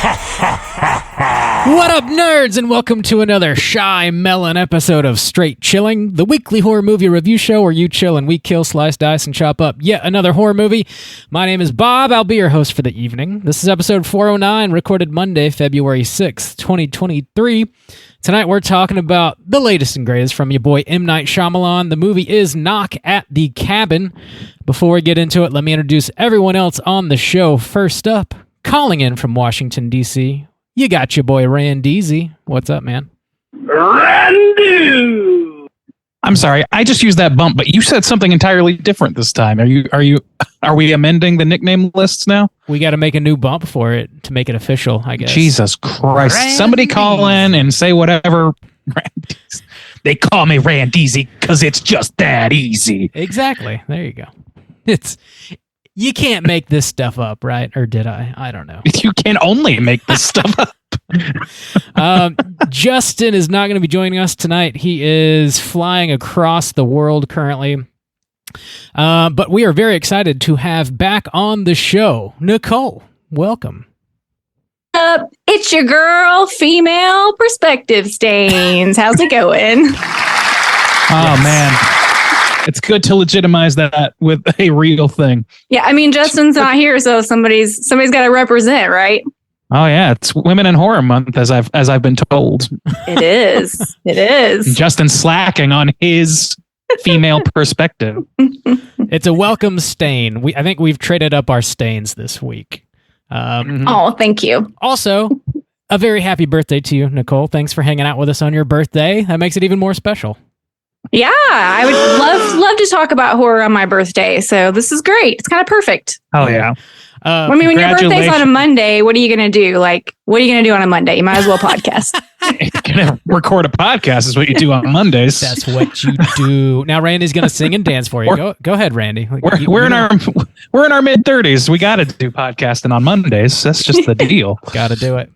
What up, nerds, and welcome to another Shyamalan episode of Straight Chilling, the weekly horror movie review show where you chill and we kill, slice, dice, and chop up yet another horror movie. My name is Bob. I'll be your host for the evening. This is episode 409, recorded Monday, February 6th, 2023. Tonight we're talking about the latest and greatest from your boy M. Night Shyamalan. The movie is Knock at the Cabin. Before we get into it, let me introduce everyone else on the show. First up, calling in from Washington, D.C., you got your boy Randeezy. What's up, man? Randy! I'm sorry, I just used that bump, but you said something entirely different this time. Are we amending the nickname lists now? We got to make a new bump for it to make it official, I guess. Jesus Christ. Randeezy. Somebody call in and say whatever. They call me Randeezy because it's just that easy. Exactly. There you go. You can't make this stuff up, right? Or did I? I don't know. You can only make this stuff up. Justin is not going to be joining us tonight. He is flying across the world currently. But we are very excited to have back on the show, Nicole. Welcome. It's your girl, Female Perspective Stains. How's it going? Oh, man. It's good to legitimize that with a real thing. Yeah, I mean, Justin's not here, so somebody's got to represent, right? Oh yeah, it's Women in Horror Month, as I've been told. It is. It is. Justin's slacking on his female perspective. It's a welcome stain. I think we've traded up our stains this week. Oh, thank you. Also, a very happy birthday to you, Nicole. Thanks for hanging out with us on your birthday. That makes it even more special. Yeah, I would love to talk about horror on my birthday. So this is great. It's kind of perfect. Oh yeah. I mean, when your birthday's on a Monday, what are you going to do? Like, what are you going to do on a Monday? You might as well podcast. Gonna record a podcast is what you do on Mondays. That's what you do. Now Randy's going to sing and dance for you. Go ahead, Randy. We're in our mid-30s. We got to do podcasting on Mondays. That's just the deal. Got to do it.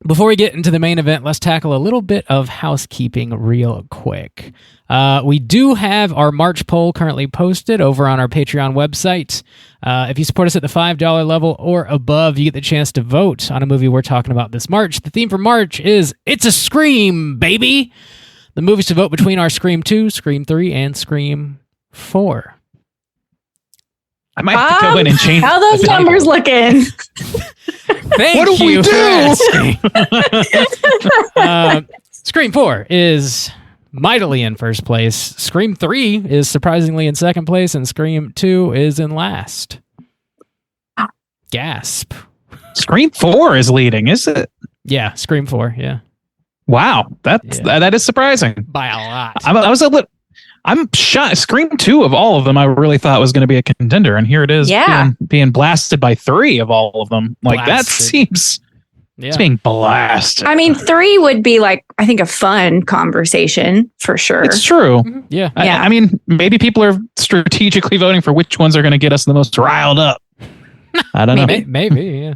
Before we get into the main event, let's tackle a little bit of housekeeping real quick. We do have our March poll currently posted over on our Patreon website. If you support us at the $5 level or above, you get the chance to vote on a movie we're talking about this March. The theme for March is It's a Scream, baby! The movies to vote between are Scream 2, Scream 3, and Scream 4. I might have to go in and change. How those numbers looking? Thank you for asking. Scream 4 is mightily in first place. Scream 3 is surprisingly in second place, and Scream 2 is in last. Gasp. Scream 4 is leading, is it? Yeah, Scream 4, yeah. Wow, that is surprising. By a lot. I'm shocked. Scream 2 of all of them, I really thought was going to be a contender, and here it is being blasted by 3 of all of them. Like, that seems... It's being blasted. I mean, 3 would be like, I think, a fun conversation for sure. It's true. Mm-hmm. Yeah. I mean, maybe people are strategically voting for which ones are going to get us the most riled up. I don't know. Maybe, yeah.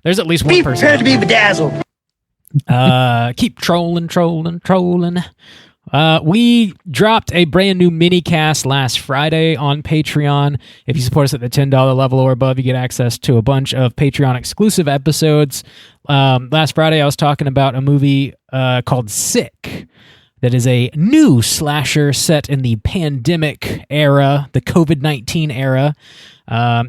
There's at least one person. Be prepared to be bedazzled. Keep trolling. We dropped a brand new mini cast last Friday on Patreon. If you support us at the $10 level or above, you get access to a bunch of Patreon exclusive episodes. Last Friday, I was talking about a movie called Sick. That is a new slasher set in the pandemic era, the COVID-19 era.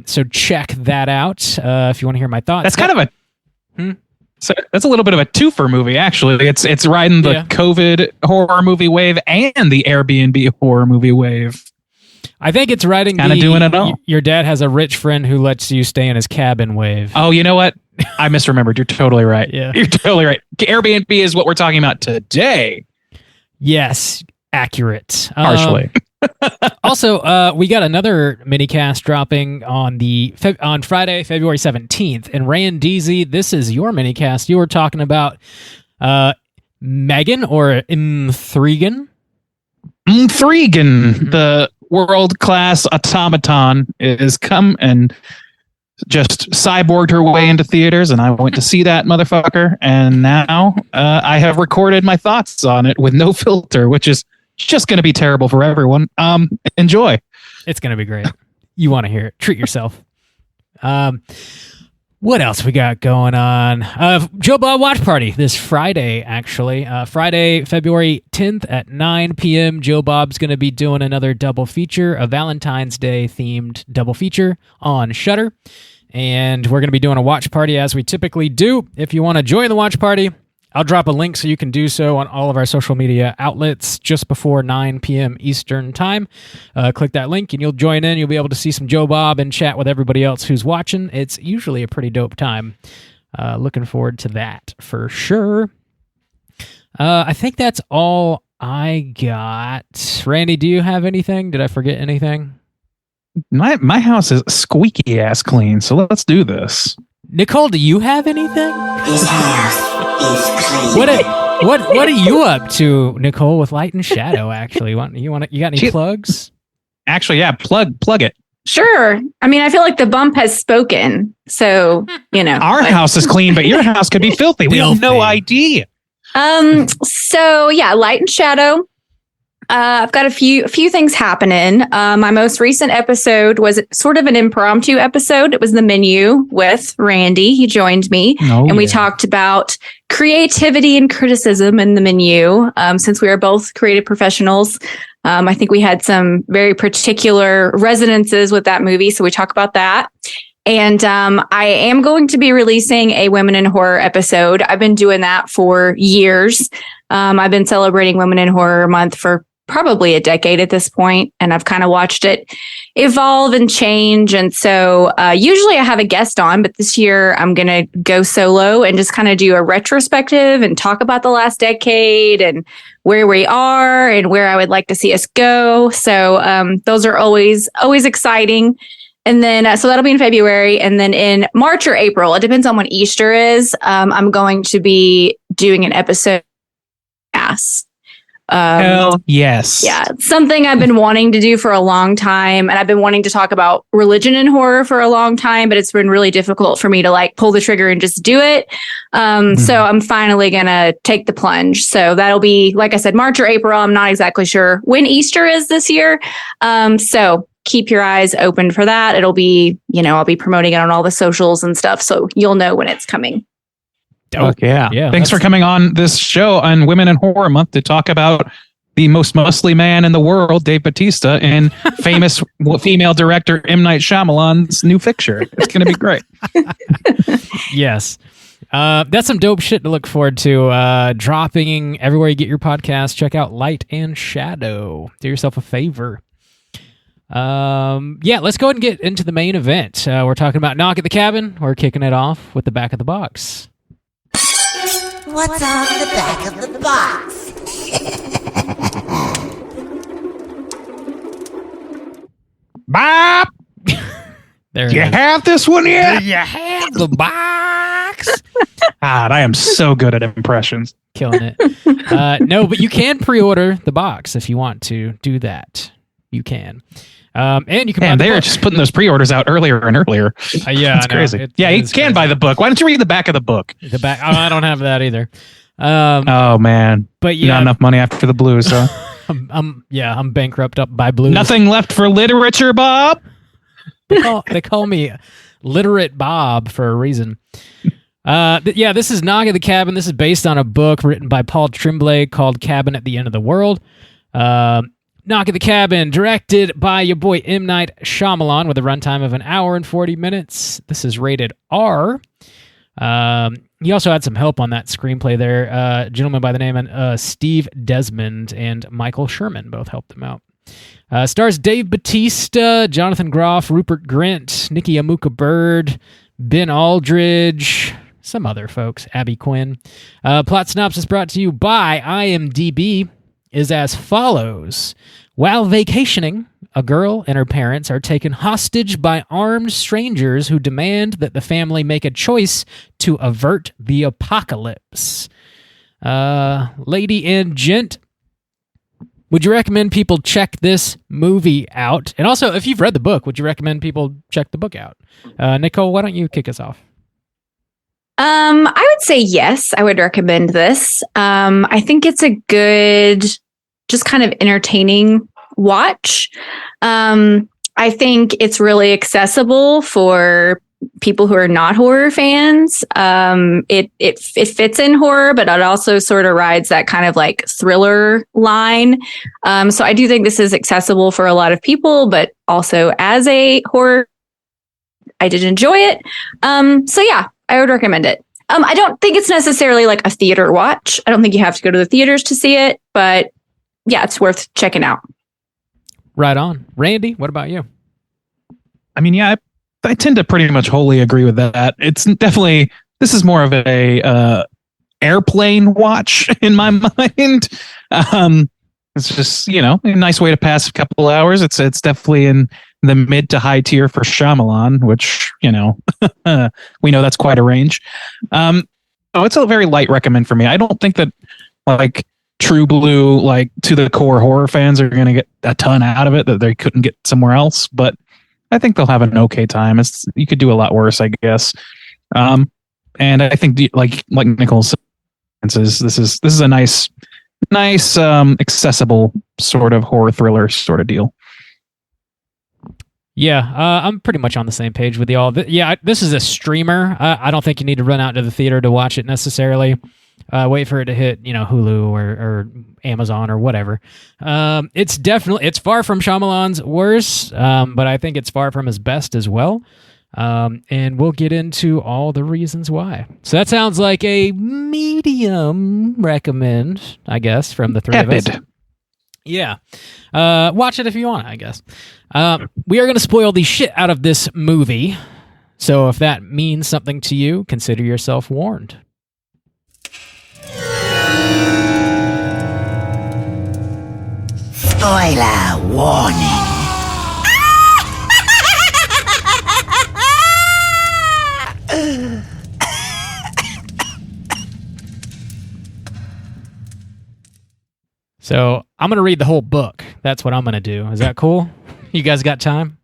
So check that out if you want to hear my thoughts. That's kind of a... So that's a little bit of a twofer movie, actually. It's riding the COVID horror movie wave and the Airbnb horror movie wave. I think it's riding kind of doing it all. Your dad has a rich friend who lets you stay in his cabin wave. Oh, you know what? I misremembered. You're totally right. Yeah. You're totally right. Airbnb is what we're talking about today. Yes, accurate. Partially. Also, we got another minicast dropping on Friday, February 17th. And Randeezy, this is your minicast. You were talking about Megan or Mthregan. Mthregan, the world-class automaton, is come and just cyborged her way into theaters, and I went to see that motherfucker, and now I have recorded my thoughts on it with no filter, which is just going to be terrible for everyone. Enjoy. It's going to be great. You want to hear it. Treat yourself. What else we got going on? Joe Bob Watch Party this Friday, actually. Friday, February 10th at 9 p.m. Joe Bob's going to be doing another double feature, a Valentine's Day themed double feature on Shudder. And we're going to be doing a watch party as we typically do. If you want to join the watch party, I'll drop a link so you can do so on all of our social media outlets just before 9 p.m. Eastern Time. Click that link and you'll join in. You'll be able to see some Joe Bob and chat with everybody else who's watching. It's usually a pretty dope time. Looking forward to that for sure. I think that's all I got. Randy, do you have anything? Did I forget anything? My house is squeaky ass clean, so let's do this. Nicole, do you have anything? This house is clean. What are you up to, Nicole, with Light and Shadow? Actually, you got any plugs? Actually, yeah, plug it. Sure. I mean, I feel like the bump has spoken, so our house is clean, but your house could be filthy. We have no idea. So yeah, Light and Shadow. I've got a few things happening. My most recent episode was sort of an impromptu episode. It was the menu with Randy. He joined me, and we talked about creativity and criticism in the menu. Since we are both creative professionals, I think we had some very particular resonances with that movie. So we talk about that. And I am going to be releasing a Women in Horror episode. I've been doing that for years. I've been celebrating Women in Horror Month for probably a decade at this point, and I've kind of watched it evolve and change. And so usually I have a guest on, but this year I'm going to go solo and just kind of do a retrospective and talk about the last decade and where we are and where I would like to see us go. So those are always exciting. And then, so that'll be in February. And then in March or April, it depends on when Easter is, I'm going to be doing an episode. Hell yes. Yeah, something I've been wanting to do for a long time. And I've been wanting to talk about religion and horror for a long time, but it's been really difficult for me to pull the trigger and just do it. So I'm finally going to take the plunge. So that'll be, like I said, March or April. I'm not exactly sure when Easter is this year. So keep your eyes open for that. It'll be, I'll be promoting it on all the socials and stuff. So you'll know when it's coming. Dope. Yeah. Thanks for coming on this show on Women in Horror Month to talk about the most muscly man in the world, Dave Bautista, and famous female director M. Night Shyamalan's new picture. It's going to be great. Yes. That's some dope shit to look forward to. Dropping everywhere you get your podcast. Check out Light and Shadow. Do yourself a favor. Let's go ahead and get into the main event. We're talking about Knock at the Cabin. We're kicking it off with the back of the box. What's on the back of the box? Bob! There you have this one yet? Do you have the box? God, I am so good at impressions. Killing it. No, but you can pre-order the box if you want to do that. You can. And you can. Man, they are just putting those pre-orders out earlier and earlier. Yeah, it's crazy. You can buy the book. Why don't you read the back of the book? The back. Oh, I don't have that either. Oh man, but yeah, not enough money after the blues. So I'm bankrupt up by blues. Nothing left for literature, Bob. They call me Literate Bob for a reason. This is Knock at the Cabin. This is based on a book written by Paul Tremblay called Cabin at the End of the World. Knock at the Cabin, directed by your boy M. Night Shyamalan with a runtime of 1 hour and 40 minutes. This is rated R. He also had some help on that screenplay there. A gentleman by the name of Steve Desmond and Michael Sherman both helped him out. Stars Dave Bautista, Jonathan Groff, Rupert Grint, Nikki Amuka Bird, Ben Aldridge, some other folks, Abby Quinn. Plot synopsis brought to you by IMDb is as follows. While vacationing, a girl and her parents are taken hostage by armed strangers who demand that the family make a choice to avert the apocalypse. Lady and gent, would you recommend people check this movie out? And also, if you've read the book, would you recommend people check the book out? Nicole, why don't you kick us off? I would say yes, I would recommend this. I think it's a good, just kind of entertaining watch. I think it's really accessible for people who are not horror fans. It fits in horror, but it also sort of rides that kind of like thriller line. So I do think this is accessible for a lot of people, but also as a horror, I did enjoy it. So yeah, I would recommend it. I don't think it's necessarily like a theater watch. I don't think you have to go to the theaters to see it, but yeah, it's worth checking out. Right on. Randy, what about you? I mean, yeah, I tend to pretty much wholly agree with that. It's definitely, this is more of a airplane watch in my mind. It's just, you know, a nice way to pass a couple hours. It's definitely in the mid to high tier for Shyamalan, which, you know, we know that's quite a range. It's a very light recommend for me. I don't think that like true blue, like to the core horror fans are going to get a ton out of it that they couldn't get somewhere else, but I think they'll have an okay time. You could do a lot worse, I guess. And I think like Nicole says, this is a nice, accessible sort of horror thriller sort of deal. Yeah, I'm pretty much on the same page with y'all. This is a streamer. I don't think you need to run out to the theater to watch it necessarily. Wait for it to hit, Hulu or Amazon or whatever. It's far from Shyamalan's worst, but I think it's far from his best as well. And we'll get into all the reasons why. So that sounds like a medium recommend, I guess, from the three of us. Yeah. Watch it if you want, I guess. We are going to spoil the shit out of this movie. So if that means something to you, consider yourself warned. Spoiler warning. So I'm going to read the whole book. That's what I'm going to do. Is that cool? You guys got time?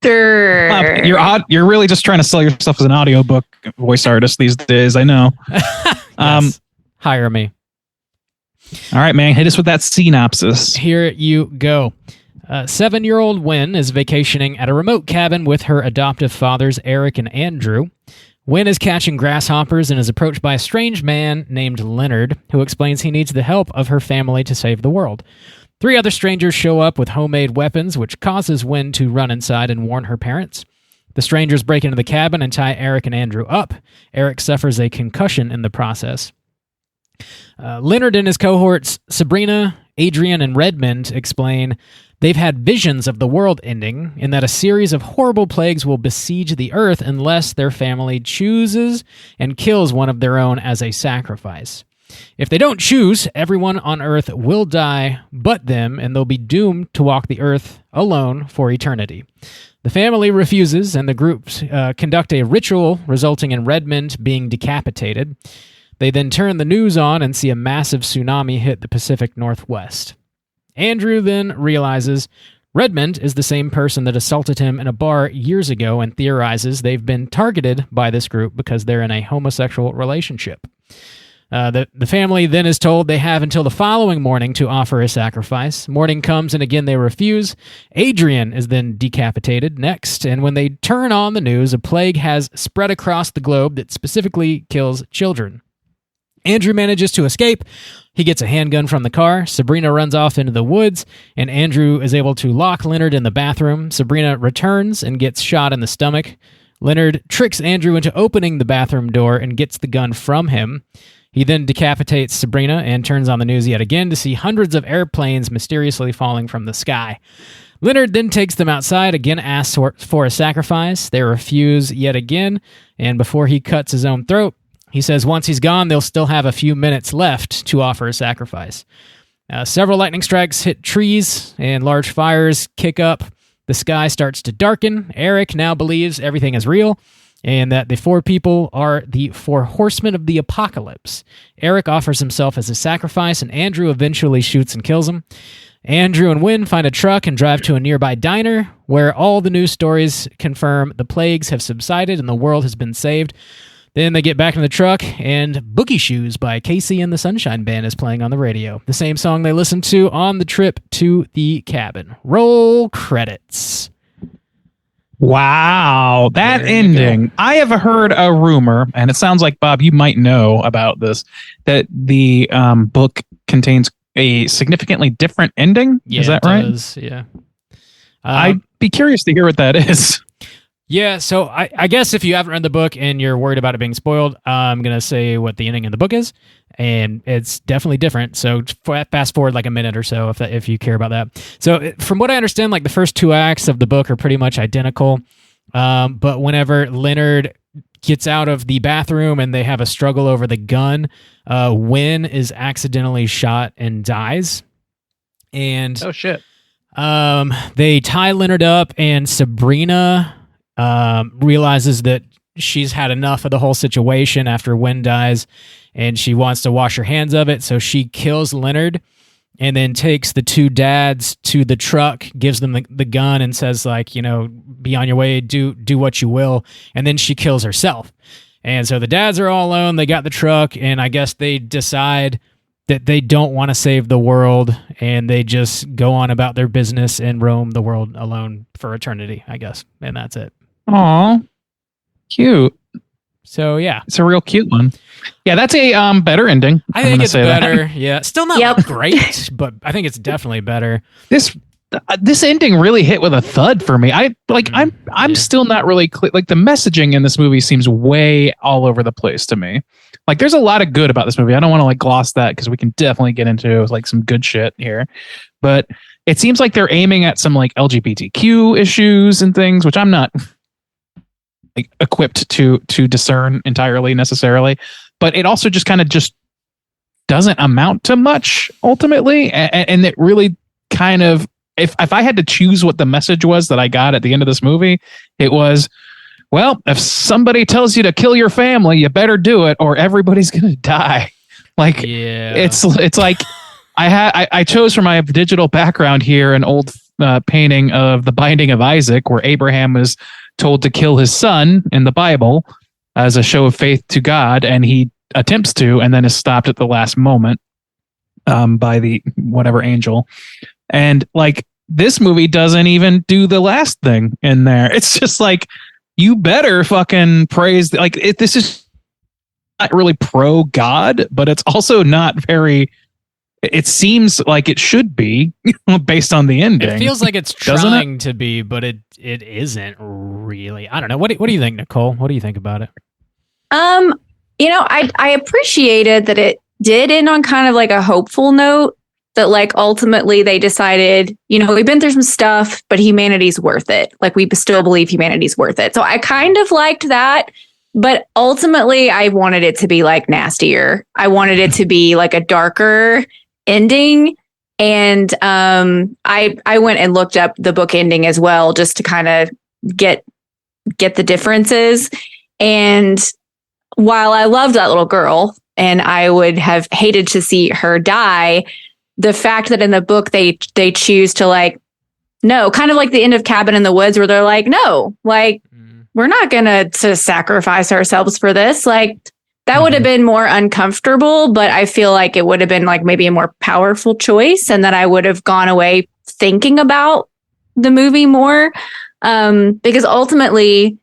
Sure. You're really just trying to sell yourself as an audiobook voice artist these days. I know. Yes. Hire me. All right, man. Hit us with that synopsis. Here you go. 7-year-old Wynn is vacationing at a remote cabin with her adoptive fathers, Eric and Andrew. Wynn is catching grasshoppers and is approached by a strange man named Leonard, who explains he needs the help of her family to save the world. 3 other strangers show up with homemade weapons, which causes Wynn to run inside and warn her parents. The strangers break into the cabin and tie Eric and Andrew up. Eric suffers a concussion in the process. Leonard and his cohorts, Sabrina, Adrian, and Redmond, explain they've had visions of the world ending and that a series of horrible plagues will besiege the earth unless their family chooses and kills one of their own as a sacrifice. If they don't choose, everyone on earth will die but them, and they'll be doomed to walk the earth alone for eternity. The family refuses, and the groups conduct a ritual resulting in Redmond being decapitated. They then turn the news on and see a massive tsunami hit the Pacific Northwest. Andrew then realizes Redmond is the same person that assaulted him in a bar years ago and theorizes they've been targeted by this group because they're in a homosexual relationship. The family then is told they have until the following morning to offer a sacrifice. Morning comes and again they refuse. Adrian is then decapitated next, and when they turn on the news, a plague has spread across the globe that specifically kills children. Andrew manages to escape. He gets a handgun from the car. Sabrina runs off into the woods, and Andrew is able to lock Leonard in the bathroom. Sabrina returns and gets shot in the stomach. Leonard tricks Andrew into opening the bathroom door and gets the gun from him. He then decapitates Sabrina and turns on the news yet again to see hundreds of airplanes mysteriously falling from the sky. Leonard then takes them outside, again asks for a sacrifice. They refuse yet again, and before he cuts his own throat, he says once he's gone, they'll still have a few minutes left to offer a sacrifice. Several lightning strikes hit trees, and large fires kick up. The sky starts to darken. Eric now believes everything is real, and that the 4 people are the 4 horsemen of the apocalypse. Eric offers himself as a sacrifice, and Andrew eventually shoots and kills him. Andrew and Wynn find a truck and drive to a nearby diner, where all the news stories confirm the plagues have subsided and the world has been saved. Then they get back in the truck, and Boogie Shoes by Casey and the Sunshine Band is playing on the radio. The same song they listened to on the trip to the cabin. Roll credits. Wow, that There you ending. I have heard a rumor, and it sounds like, Bob, you might know about this, that the book contains a significantly different ending. Yeah, is that it right? does, yeah. I'd be curious to hear what that is. Yeah, so I guess if you haven't read the book and you're worried about it being spoiled, I'm going to say what the ending in the book is, and it's definitely different. So fast forward like a minute or so if you care about that. So from what I understand, like the first 2 acts of the book are pretty much identical, but whenever Leonard gets out of the bathroom and they have a struggle over the gun, Wynn is accidentally shot and dies. And Oh, shit. they tie Leonard up, and Sabrina realizes that she's had enough of the whole situation after Wynn dies, and she wants to wash her hands of it. So she kills Leonard and then takes the 2 dads to the truck, gives them the gun, and says, like, you know, be on your way, do what you will. And then she kills herself. And so the dads are all alone. They got the truck, and I guess they decide that they don't want to save the world, and they just go on about their business and roam the world alone for eternity, I guess. And that's it. Aw, cute. So yeah, It's a real cute one. Yeah, that's a better ending. I I'm think gonna it's say that. better. Yeah, still not Yep. great, but I think it's definitely better. This ending really hit with a thud for me. I'm yeah. still not really clear. Like, the messaging in this movie seems way all over the place to me. Like, there's a lot of good about this movie. I don't want to like gloss that, because we can definitely get into like some good shit here. But it seems like they're aiming at some like LGBTQ issues and things, which I'm not like equipped to discern entirely necessarily. But it also just kind of just doesn't amount to much ultimately, and it really kind of, if I had to choose what the message was that I got at the end of this movie, it was, well, if somebody tells you to kill your family, you better do it, or everybody's gonna die. Like, Yeah, it's like I chose for my digital background here an old painting of The Binding of Isaac, where Abraham was told to kill his son in the Bible as a show of faith to God, and he attempts to, and then is stopped at the last moment by the whatever angel. And like, this movie doesn't even do the last thing in there. It's just like, you better fucking praise. Like, this is not really pro God, but it's also not very. It seems like it should be based on the ending. it feels like it's Doesn't trying to be, but it isn't really. I don't know. What do you think, Nicole? What do you think about it? I appreciated that it did end on kind of like a hopeful note, that like ultimately they decided, we've been through some stuff, but humanity's worth it. Like, we still believe humanity's worth it. So I kind of liked that, but ultimately I wanted it to be like nastier. I wanted it to be like a darker ending. And I went and looked up the book ending as well, just to kind of get the differences. And while I loved that little girl and I would have hated to see her die, the fact that in the book they choose to like, no, kind of like the end of Cabin in the Woods, where they're like, no, like, we're not gonna to sacrifice ourselves for this. Like, that would have been more uncomfortable, but I feel like it would have been like maybe a more powerful choice, and that I would have gone away thinking about the movie more. Because ultimately,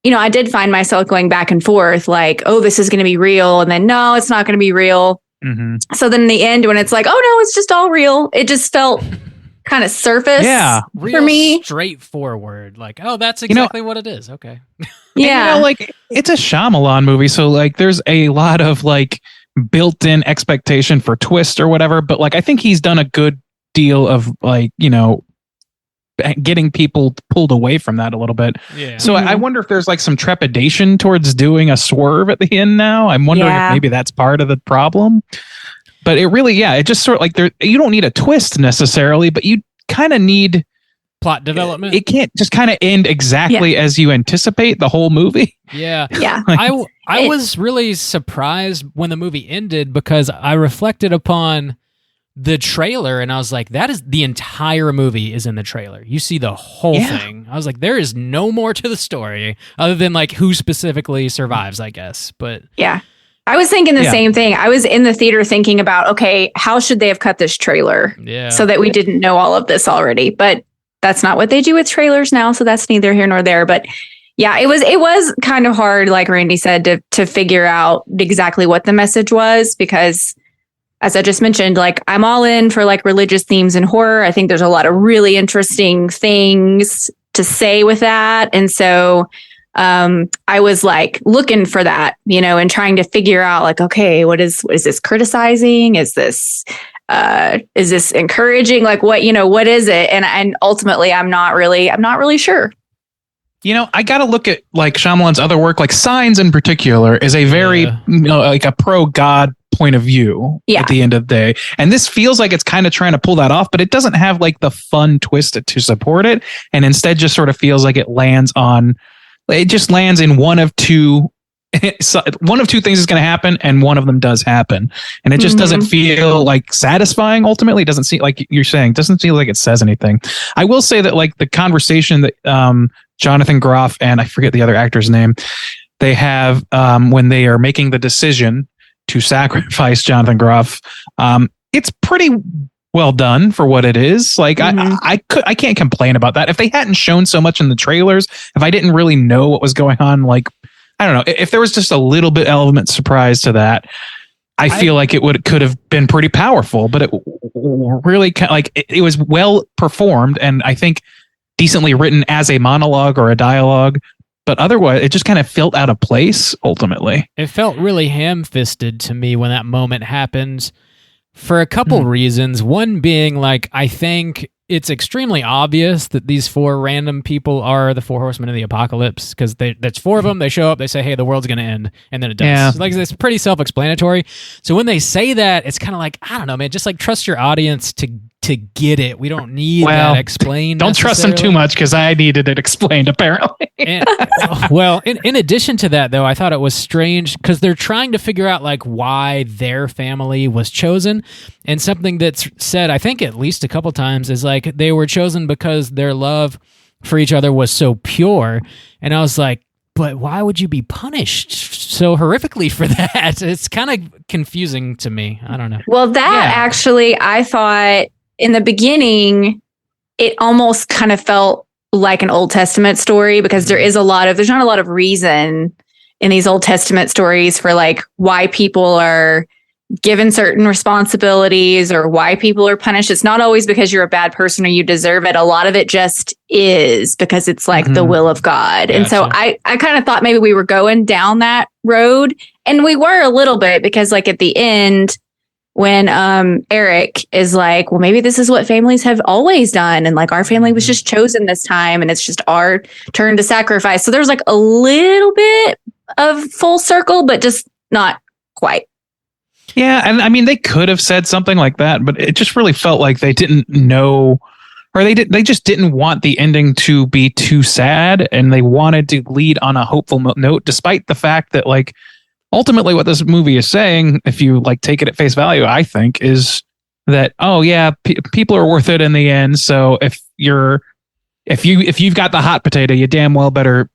I did find myself going back and forth, like, oh, this is going to be real. And then, no, it's not going to be real. Mm-hmm. So then in the end, when it's like, oh, no, it's just all real, it just felt kind of surface Real for me. straightforward. Like, oh, that's exactly what it is. Okay. Yeah. And, like, it's a Shyamalan movie. So like, there's a lot of like built-in expectation for twist or whatever. But like, I think he's done a good deal of like, getting people pulled away from that a little bit. Yeah. So I wonder if there's like some trepidation towards doing a swerve at the end now. I'm wondering if maybe that's part of the problem. But it really, it just sort of like, you don't need a twist necessarily, but you kind of need plot development. It can't just kind of end exactly as you anticipate the whole movie. Yeah. Yeah. I was really surprised when the movie ended, because I reflected upon the trailer and I was like, that is the entire movie is in the trailer. You see the whole thing. I was like, there is no more to the story other than like who specifically survives, I guess. But yeah, I was thinking the same thing. I was in the theater thinking about, okay, how should they have cut this trailer so that we didn't know all of this already? But that's not what they do with trailers now. So that's neither here nor there. But yeah, it was kind of hard, like Randy said, to figure out exactly what the message was, because as I just mentioned, like I'm all in for like religious themes and horror. I think there's a lot of really interesting things to say with that. And so I was like looking for that, and trying to figure out like, okay, what is this criticizing? Is this encouraging? Like what is it? And ultimately I'm not really sure. I got to look at like Shyamalan's other work, like Signs in particular is a very, like a pro-God point of view at the end of the day. And this feels like it's kind of trying to pull that off, but it doesn't have like the fun twist to support it. And instead just sort of feels like it lands in one of two things is going to happen, and one of them does happen. And it just doesn't feel like satisfying. Ultimately, it doesn't seem like you're saying, doesn't feel like it says anything. I will say that like the conversation that, Jonathan Groff and I forget the other actor's name, they have when they are making the decision to sacrifice Jonathan Groff. It's pretty well done for what it is. Like I can't complain about that. If they hadn't shown so much in the trailers, if I didn't really know what was going on, like I don't know, if there was just a little bit element surprise to that, I feel like could have been pretty powerful. But it really it was well performed, and I think decently written as a monologue or a dialogue, but otherwise it just kind of felt out of place ultimately. It felt really ham-fisted to me when that moment happened for a couple reasons. One being like, I think it's extremely obvious that these four random people are the four horsemen of the apocalypse, because there's four of them. They show up, they say, hey, the world's going to end, and then it does. Yeah. Like, it's pretty self-explanatory. So when they say that, it's kind of like, I don't know, man, just like trust your audience to get it. We don't need that explained. Don't trust them too much, because I needed it explained apparently. In addition to that, though, I thought it was strange because they're trying to figure out like why their family was chosen, and something that's said, I think at least a couple times, is like they were chosen because their love for each other was so pure. And I was like, but why would you be punished so horrifically for that? It's kind of confusing to me. I don't know. Well, actually, I thought in the beginning, it almost kind of felt like an Old Testament story, because there's not a lot of reason in these Old Testament stories for like why people are given certain responsibilities or why people are punished. It's not always because you're a bad person or you deserve it. A lot of it just is because it's like the will of God. Gotcha. And so I kind of thought maybe we were going down that road, and we were a little bit, because like at the end, when Eric is like, well, maybe this is what families have always done, and like our family was just chosen this time, and it's just our turn to sacrifice. So there's like a little bit of full circle, but just not quite. Yeah, and I mean, they could have said something like that, but it just really felt like they didn't know, or they just didn't want the ending to be too sad, and they wanted to lead on a hopeful note, despite the fact that like ultimately what this movie is saying, if you like take it at face value, I think, is that, oh yeah, people are worth it in the end. So if you've got the hot potato, you damn well better,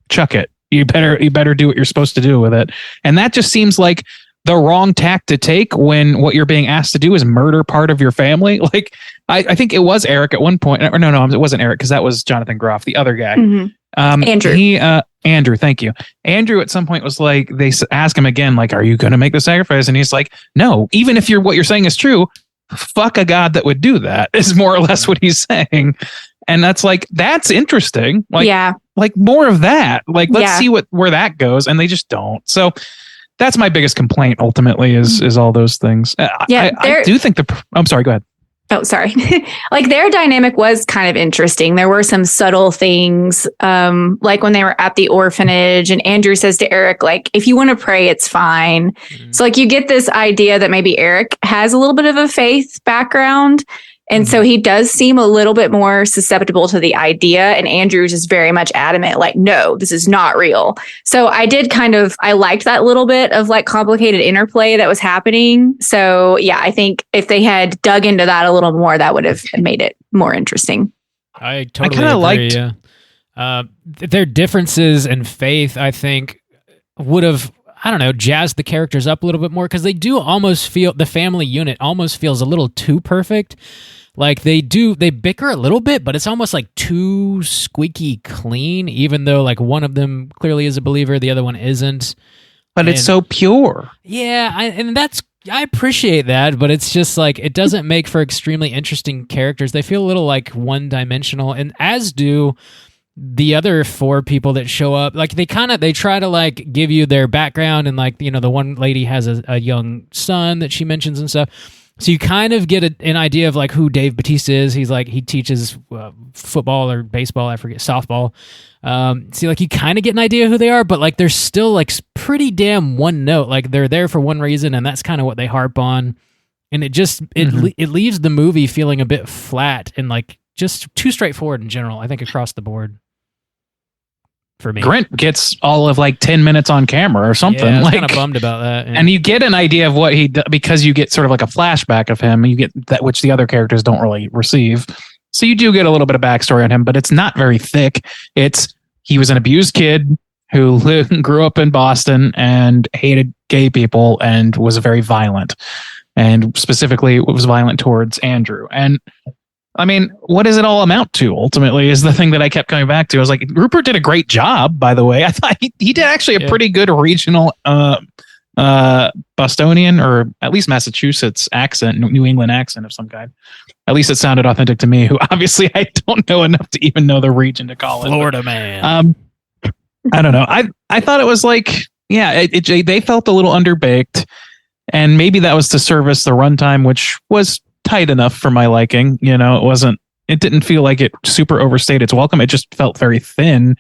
chuck it. You better do what you're supposed to do with it. And that just seems like the wrong tack to take when what you're being asked to do is murder part of your family. Like I think it was Eric at one point, or no, it wasn't Eric, because that was Jonathan Groff, the other guy. Andrew. Andrew, thank you. Andrew at some point was like, they ask him again, like, are you going to make the sacrifice? And he's like, no, even if what you're saying is true, fuck a God that would do that, is more or less what he's saying. And that's interesting. Like, yeah, like more of that. Like, let's see where that goes. And they just don't. So that's my biggest complaint ultimately is all those things. I do think I'm sorry, go ahead. Oh, sorry. Like their dynamic was kind of interesting. There were some subtle things, like when they were at the orphanage and Andrew says to Eric, like, if you want to pray, it's fine. Mm-hmm. So like you get this idea that maybe Eric has a little bit of a faith background. And so he does seem a little bit more susceptible to the idea. And Andrew's is very much adamant, like, no, this is not real. So I liked that little bit of like complicated interplay that was happening. So yeah, I think if they had dug into that a little more, that would have made it more interesting. I totally agree. Their differences in faith, I think, would have, I don't know, jazzed the characters up a little bit more, because they do almost feel, the family unit almost feels a little too perfect. like they bicker a little bit, but it's almost like too squeaky clean, even though like one of them clearly is a believer, the other one isn't. But it's so pure. Yeah, I appreciate that, but it's just like it doesn't make for extremely interesting characters. They feel a little like one-dimensional, and as do the other 4 people that show up. Like they try to like give you their background, and like, you know, the one lady has a young son that she mentions and stuff. So you kind of get an idea of like who Dave Bautista is. He's like, he teaches football or baseball, I forget, softball. So like you kind of get an idea who they are, but like they're still like pretty damn one note. Like they're there for one reason, and that's kind of what they harp on. And it just it leaves the movie feeling a bit flat and like just too straightforward in general, I think, across the board. For me, Grint gets all of like 10 minutes on camera or something. Yeah, I was like, kind of bummed about that. Yeah. And you get an idea of what he does because you get sort of like a flashback of him. You get that, which the other characters don't really receive. So you do get a little bit of backstory on him, but it's not very thick. He was an abused kid who grew up in Boston and hated gay people and was very violent, and specifically was violent towards Andrew. And I mean, what does it all amount to ultimately is the thing that I kept coming back to. I was like, Rupert did a great job, by the way. I thought he did actually a pretty good regional Bostonian, or at least Massachusetts accent, New England accent of some kind. At least it sounded authentic to me, who obviously I don't know enough to even know the region to call it. Florida man. I don't know. I thought it was like, yeah, they felt a little underbaked, and maybe that was to service the runtime, which was tight enough for my liking. You know, it didn't feel like it super overstayed its welcome. It just felt very thin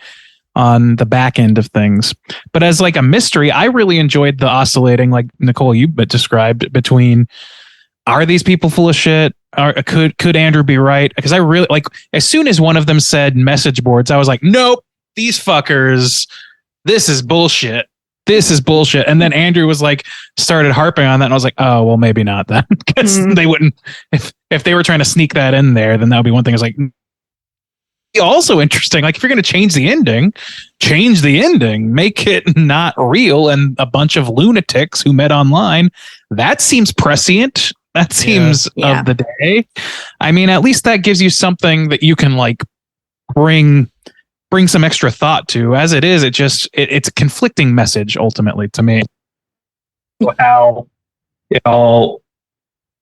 on the back end of things. But as like a mystery, I really enjoyed the oscillating, like Nicole, you described, between, are these people full of shit? Could Andrew be right? Because I really like, as soon as one of them said message boards, I was like, nope, these fuckers, this is bullshit. This is bullshit. And then Andrew was like, started harping on that. And I was like, oh, well, maybe not then. Because they wouldn't, if they were trying to sneak that in there, then that would be one thing. I was like, also interesting. Like, if you're going to change the ending, make it not real and a bunch of lunatics who met online. That seems prescient. That seems of the day. I mean, at least that gives you something that you can like bring some extra thought to. As it is, it's a conflicting message ultimately to me. How it all,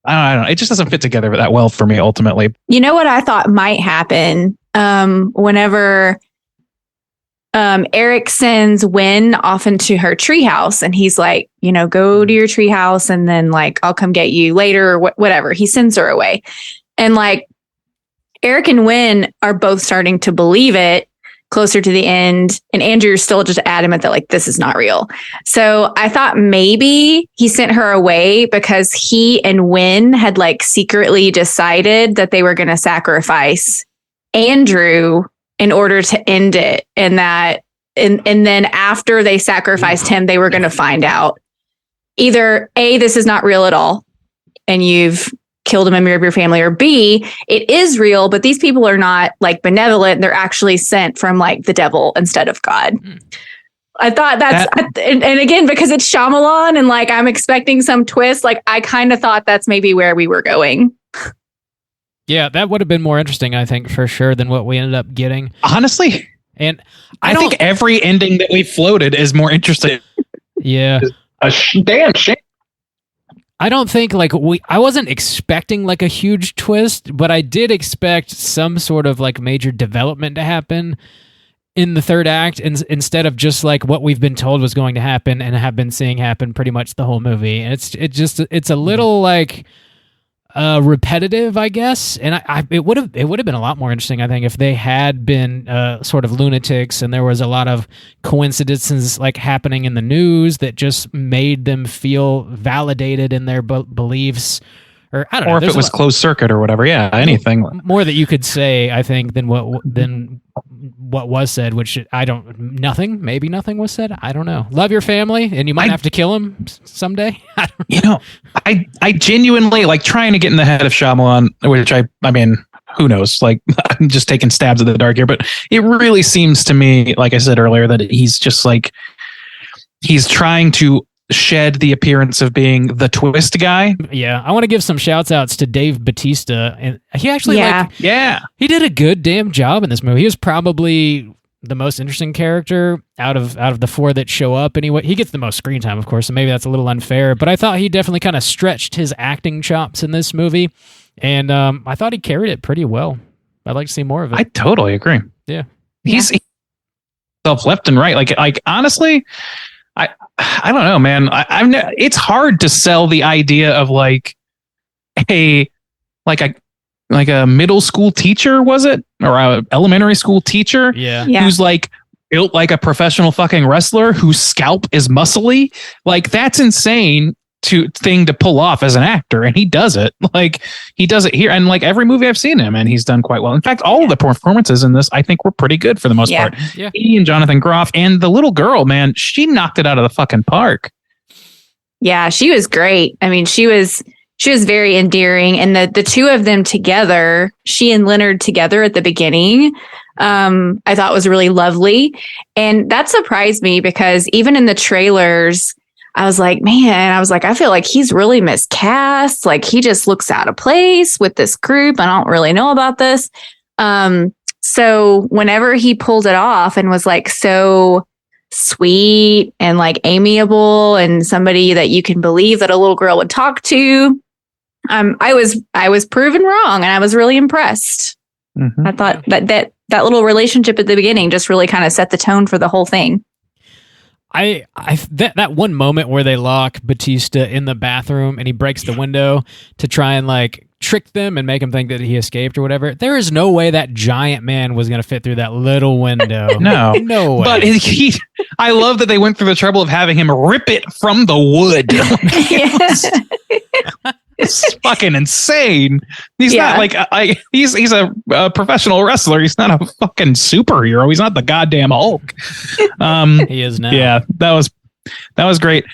I don't know. It just doesn't fit together that well for me ultimately. You know what I thought might happen? Whenever Eric sends Wynn off into her treehouse, and he's like, you know, go to your treehouse, and then like I'll come get you later, or whatever. He sends her away, and like Eric and Wynn are both starting to believe it closer to the end, and Andrew's still just adamant that like this is not real. So I thought maybe he sent her away because he and Wynn had like secretly decided that they were going to sacrifice Andrew in order to end it, and that and then after they sacrificed him, they were going to find out either A, this is not real at all and you've killed a member of your family, or B, it is real, but these people are not like benevolent. They're actually sent from like the devil instead of God. I thought and again, because it's Shyamalan and like I'm expecting some twist, like I kind of thought that's maybe where we were going. Yeah, that would have been more interesting, I think, for sure, than what we ended up getting. Honestly. And I think every ending that we floated is more interesting. Yeah. Damn shame. I don't think like I wasn't expecting like a huge twist, but I did expect some sort of like major development to happen in the third act, instead of just like what we've been told was going to happen and have been seeing happen pretty much the whole movie. And it's a little like repetitive, I guess. And it would have been a lot more interesting, I think, if they had been sort of lunatics and there was a lot of coincidences like happening in the news that just made them feel validated in their beliefs, or I don't know. Or if it was closed circuit or whatever. Yeah, anything more that you could say, I think, than what was said, which maybe nothing was said. I don't know. Love your family, and you might have to kill him someday. I genuinely like trying to get in the head of Shyamalan, which I mean, who knows? Like, I'm just taking stabs at the dark here, but it really seems to me, like I said earlier, that he's just like, he's trying to shed the appearance of being the twist guy. Yeah, I want to give some shouts outs to Dave Bautista, and he actually he did a good damn job in this movie. He was probably the most interesting character out of the four that show up anyway. He gets the most screen time, of course, so maybe that's a little unfair, but I thought he definitely kind of stretched his acting chops in this movie, and I thought he carried it pretty well. I'd like to see more of it. I totally agree. Yeah. He's left and right. Like honestly, I don't know, man. It's hard to sell the idea of like a middle school teacher, was it? Or a elementary school teacher? Yeah. Who's like built like a professional fucking wrestler whose scalp is muscly. Like that's insane thing to pull off as an actor, and he does it. Like he does it here, and like every movie I've seen him, and he's done quite well. In fact, all of the performances in this, I think, were pretty good for the most part. Yeah. He and Jonathan Groff, and the little girl, man, she knocked it out of the fucking park. Yeah, she was great. I mean, she was very endearing, and the two of them together, she and Leonard together at the beginning, I thought was really lovely, and that surprised me because even in the trailers, I was like, I feel like he's really miscast. Like he just looks out of place with this group. I don't really know about this. So whenever he pulled it off and was like so sweet and like amiable and somebody that you can believe that a little girl would talk to, I was proven wrong, and I was really impressed. Mm-hmm. I thought that little relationship at the beginning just really kind of set the tone for the whole thing. That one moment where they lock Bautista in the bathroom and he breaks the window to try and like trick them and make them think that he escaped or whatever. There is no way that giant man was going to fit through that little window. No way. But I love that they went through the trouble of having him rip it from the wood. It's fucking insane. He's not like he's a professional wrestler. He's not a fucking superhero. He's not the goddamn Hulk. He is now. Yeah, that was great.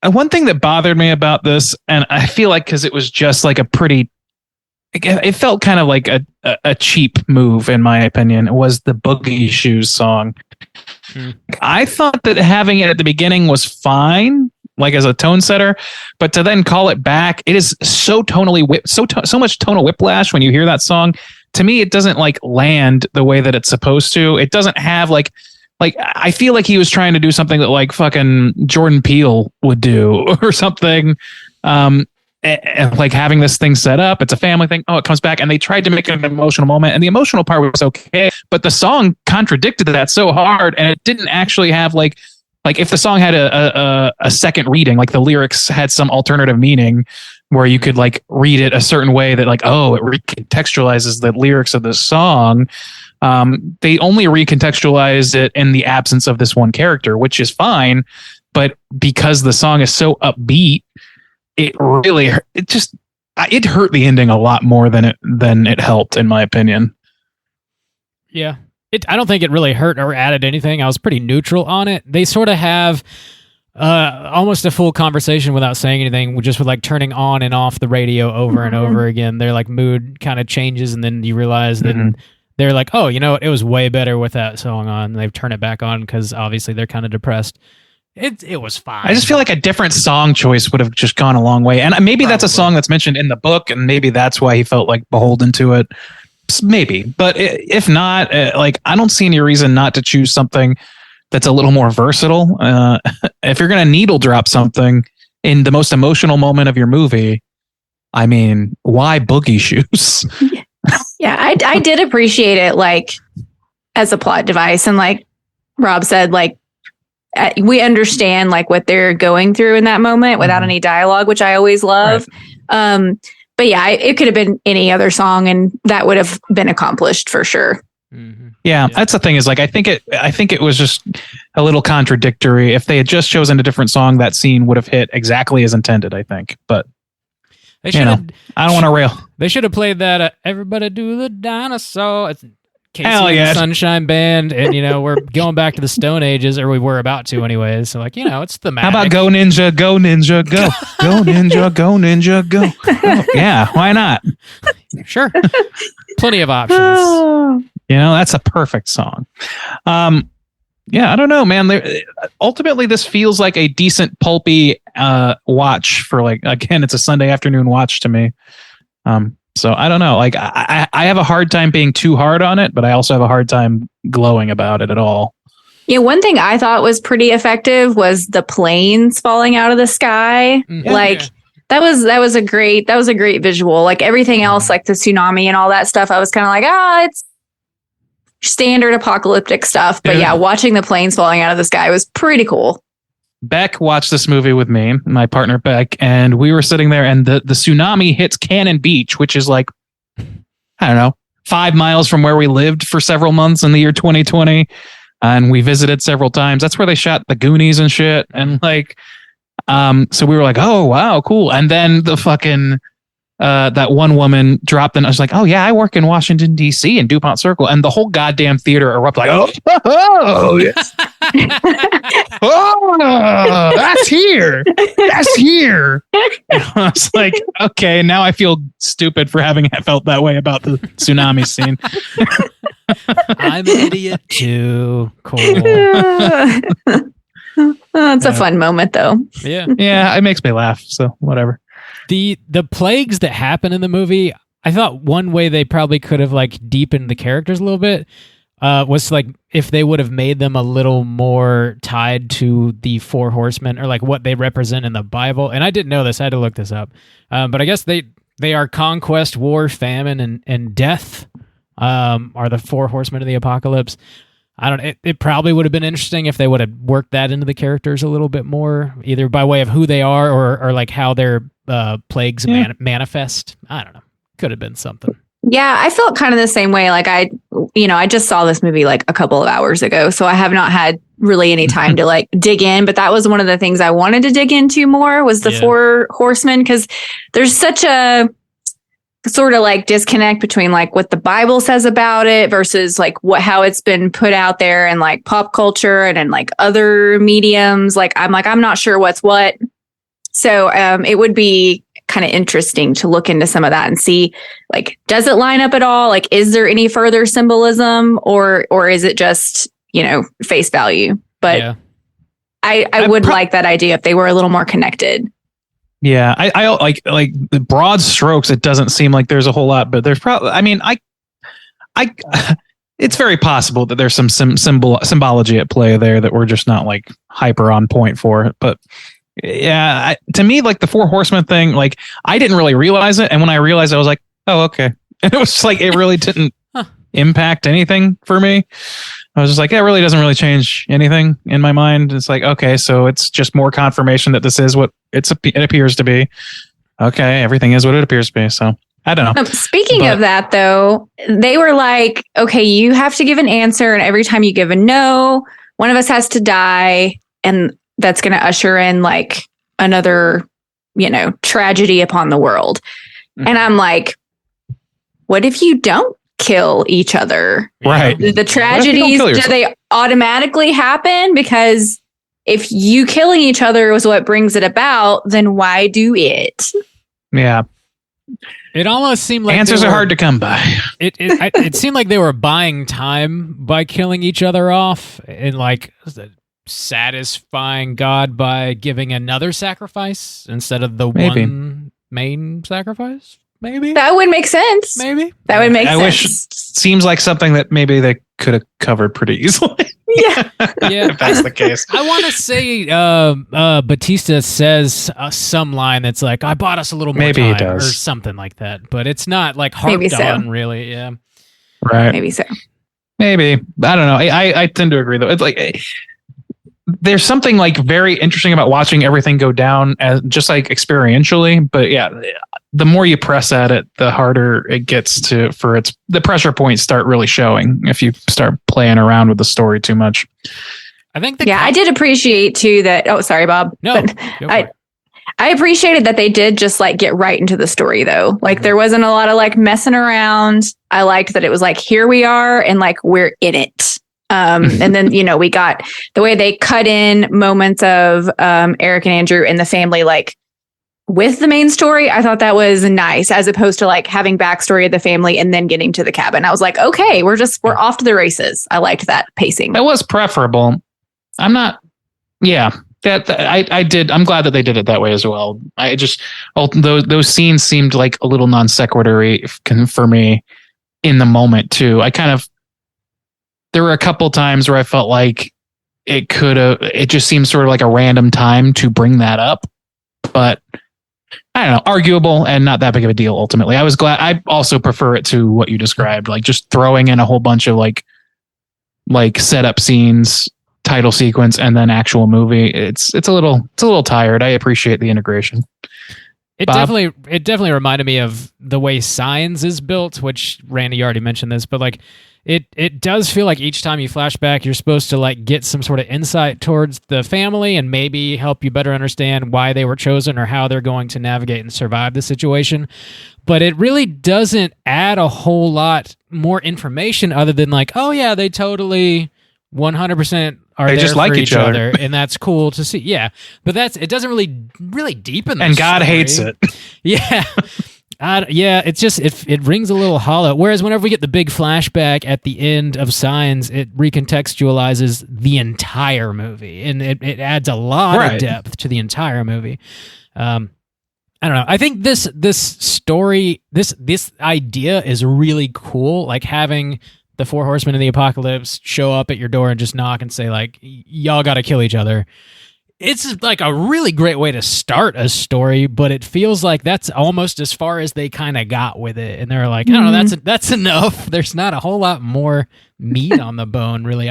One thing that bothered me about this, and I feel like because it was just like it felt kind of like a cheap move in my opinion, was the Boogie Shoes song. I thought that having it at the beginning was fine, like as a tone setter, but to then call it back, it is so tonally so much tonal whiplash when you hear that song. To me, it doesn't like land the way that it's supposed to. It doesn't have like I feel like he was trying to do something that like fucking Jordan Peele would do or something. And like having this thing set up, it's a family thing. Oh, it comes back, and they tried to make it an emotional moment, and the emotional part was okay, but the song contradicted that so hard, and it didn't actually have like if the song had a second reading, like the lyrics had some alternative meaning where you could like read it a certain way that like, oh, it recontextualizes the lyrics of the song. They only recontextualize it in the absence of this one character, which is fine, but because the song is so upbeat, it hurt the ending a lot more than it helped, in my opinion. Yeah. I don't think it really hurt or added anything. I was pretty neutral on it. They sort of have almost a full conversation without saying anything, just with like turning on and off the radio over and over again. Their like mood kind of changes, and then you realize that they're like, oh, you know what? It was way better with that song on. And they've turned it back on because obviously they're kind of depressed. It was fine. I just feel like a different song choice would have just gone a long way. And maybe that's a song that's mentioned in the book, and maybe that's why he felt like beholden to it. Maybe. But if not, like, I don't see any reason not to choose something that's a little more versatile. If you're going to needle drop something in the most emotional moment of your movie, I mean, why Boogie Shoes? Yeah, I did appreciate it, like, as a plot device. And like Rob said, like, we understand like what they're going through in that moment without any dialogue, which I always love. Right. But yeah, it could have been any other song, and that would have been accomplished for sure. Mm-hmm. Yeah, that's the thing is like I think it was just a little contradictory. If they had just chosen a different song, that scene would have hit exactly as intended, I think. But I don't want to rail. They should have played that "Everybody Do the Dinosaur." It's Casey Hell yeah. and the Sunshine Band, and we're going back to the Stone Ages, or we were about to anyways. So like, it's thematic. How about Go Ninja, Go Ninja, Go, Go Ninja, Go Ninja, Go. Oh, yeah, why not? Sure, plenty of options. That's a perfect song. yeah, I don't know, man. Ultimately, this feels like a decent pulpy watch for like, again, it's a Sunday afternoon watch to me. So I don't know. Like I have a hard time being too hard on it, but I also have a hard time glowing about it at all. Yeah, one thing I thought was pretty effective was the planes falling out of the sky. Yeah. Like that was a great visual. Like everything else, like the tsunami and all that stuff, I was kind of like, it's standard apocalyptic stuff. But yeah, watching the planes falling out of the sky was pretty cool. Beck watched this movie with me, my partner Beck, and we were sitting there, and the tsunami hits Cannon Beach, which is like, I don't know, 5 miles from where we lived for several months in the year 2020. And we visited several times. That's where they shot the Goonies and shit. And like, so we were like, oh, wow, cool. And then the fucking, that one woman dropped in. I was like, oh yeah, I work in Washington, D.C. in DuPont Circle. And the whole goddamn theater erupted like, yes. Oh, that's here. That's here. And I was like, okay, now I feel stupid for having felt that way about the tsunami scene. I'm an idiot too. Cool. It's a fun moment though. Yeah. Yeah, it makes me laugh. So whatever. The plagues that happen in the movie, I thought one way they probably could have like deepened the characters a little bit was like if they would have made them a little more tied to the four horsemen or like what they represent in the Bible. And I didn't know this. I had to look this up. But I guess they are conquest, war, famine, and death are the four horsemen of the apocalypse. I don't. It probably would have been interesting if they would have worked that into the characters a little bit more, either by way of who they are or like how their plagues manifest. I don't know. Could have been something. Yeah, I felt kind of the same way. Like I just saw this movie like a couple of hours ago, so I have not had really any time to like dig in. But that was one of the things I wanted to dig into more was the four horsemen, because there's such a sort of like disconnect between like what the Bible says about it versus like how it's been put out there in like pop culture and in like other mediums. I'm not sure what's what. So it would be kind of interesting to look into some of that and see like, does it line up at all? Like, is there any further symbolism or is it just, face value? But I would like that idea if they were a little more connected. Yeah, I like the broad strokes. It doesn't seem like there's a whole lot, but there's probably. I mean, it's very possible that there's some symbology at play there that we're just not like hyper on point for. But yeah, to me, like the four horsemen thing, like I didn't really realize it, and when I realized, I was like, oh, okay. And it was just like it really didn't impact anything for me. I was just like, it really doesn't really change anything in my mind. It's like, okay, so it's just more confirmation that this is what it appears to be. Okay, everything is what it appears to be. So I don't know. Speaking of that, though, they were like, okay, you have to give an answer. And every time you give a no, one of us has to die. And that's going to usher in like another, tragedy upon the world. Mm-hmm. And I'm like, what if you don't kill each other? Right. The tragedies, do they automatically happen? Because if you killing each other was what brings it about, then why do it? Yeah. It almost seemed like answers are hard to come by. It seemed like they were buying time by killing each other off and like satisfying God by giving another sacrifice instead of the one main sacrifice. Maybe that would make sense. Maybe that would make sense. I wish seems like something that maybe they could have covered pretty easily. Yeah, if that's the case. I want to say Bautista says some line that's like, "I bought us a little more maybe time," he does. or something like that. But it's not like harped on, really. Yeah, right. Maybe so. Maybe I don't know. I tend to agree though. It's like there's something like very interesting about watching everything go down as just like experientially. But yeah, the more you press at it, the harder it gets the pressure points start really showing if you start playing around with the story too much. I think I did appreciate too that. Oh, sorry, Bob. No, I appreciated that they did just like get right into the story though. Like there wasn't a lot of like messing around. I liked that it was like, here we are and like we're in it. And then, we got the way they cut in moments of Eric and Andrew and the family, like with the main story, I thought that was nice, as opposed to like having backstory of the family and then getting to the cabin. I was like, okay, we're off to the races. I liked that pacing. That was preferable. I'm not. Yeah, that I did. I'm glad that they did it that way as well. I just those scenes seemed like a little non sequitur for me in the moment too. There were a couple times where I felt like it just seems sort of like a random time to bring that up, but I don't know, arguable and not that big of a deal ultimately. I was glad. I also prefer it to what you described, like just throwing in a whole bunch of like setup scenes, title sequence, and then actual movie. It's a little tired. I appreciate the integration. It definitely reminded me of the way Signs is built, which Randy, you already mentioned this, but like it does feel like each time you flash back, you're supposed to like get some sort of insight towards the family and maybe help you better understand why they were chosen or how they're going to navigate and survive the situation. But it really doesn't add a whole lot more information other than like, oh yeah, they totally 100% are they there just for like each each other. and that's cool to see. Yeah, but it doesn't really deepen the And God story. hates it. Yeah. It's just it rings a little hollow. Whereas whenever we get the big flashback at the end of Signs, it recontextualizes the entire movie, and it adds a lot of depth to the entire movie. I don't know. I think this story, this idea is really cool. Like having the four horsemen of the apocalypse show up at your door and just knock and say like, y'all got to kill each other. It's like a really great way to start a story, but it feels like that's almost as far as they kind of got with it. And they're like, I don't know, that's enough. There's not a whole lot more meat on the bone, really.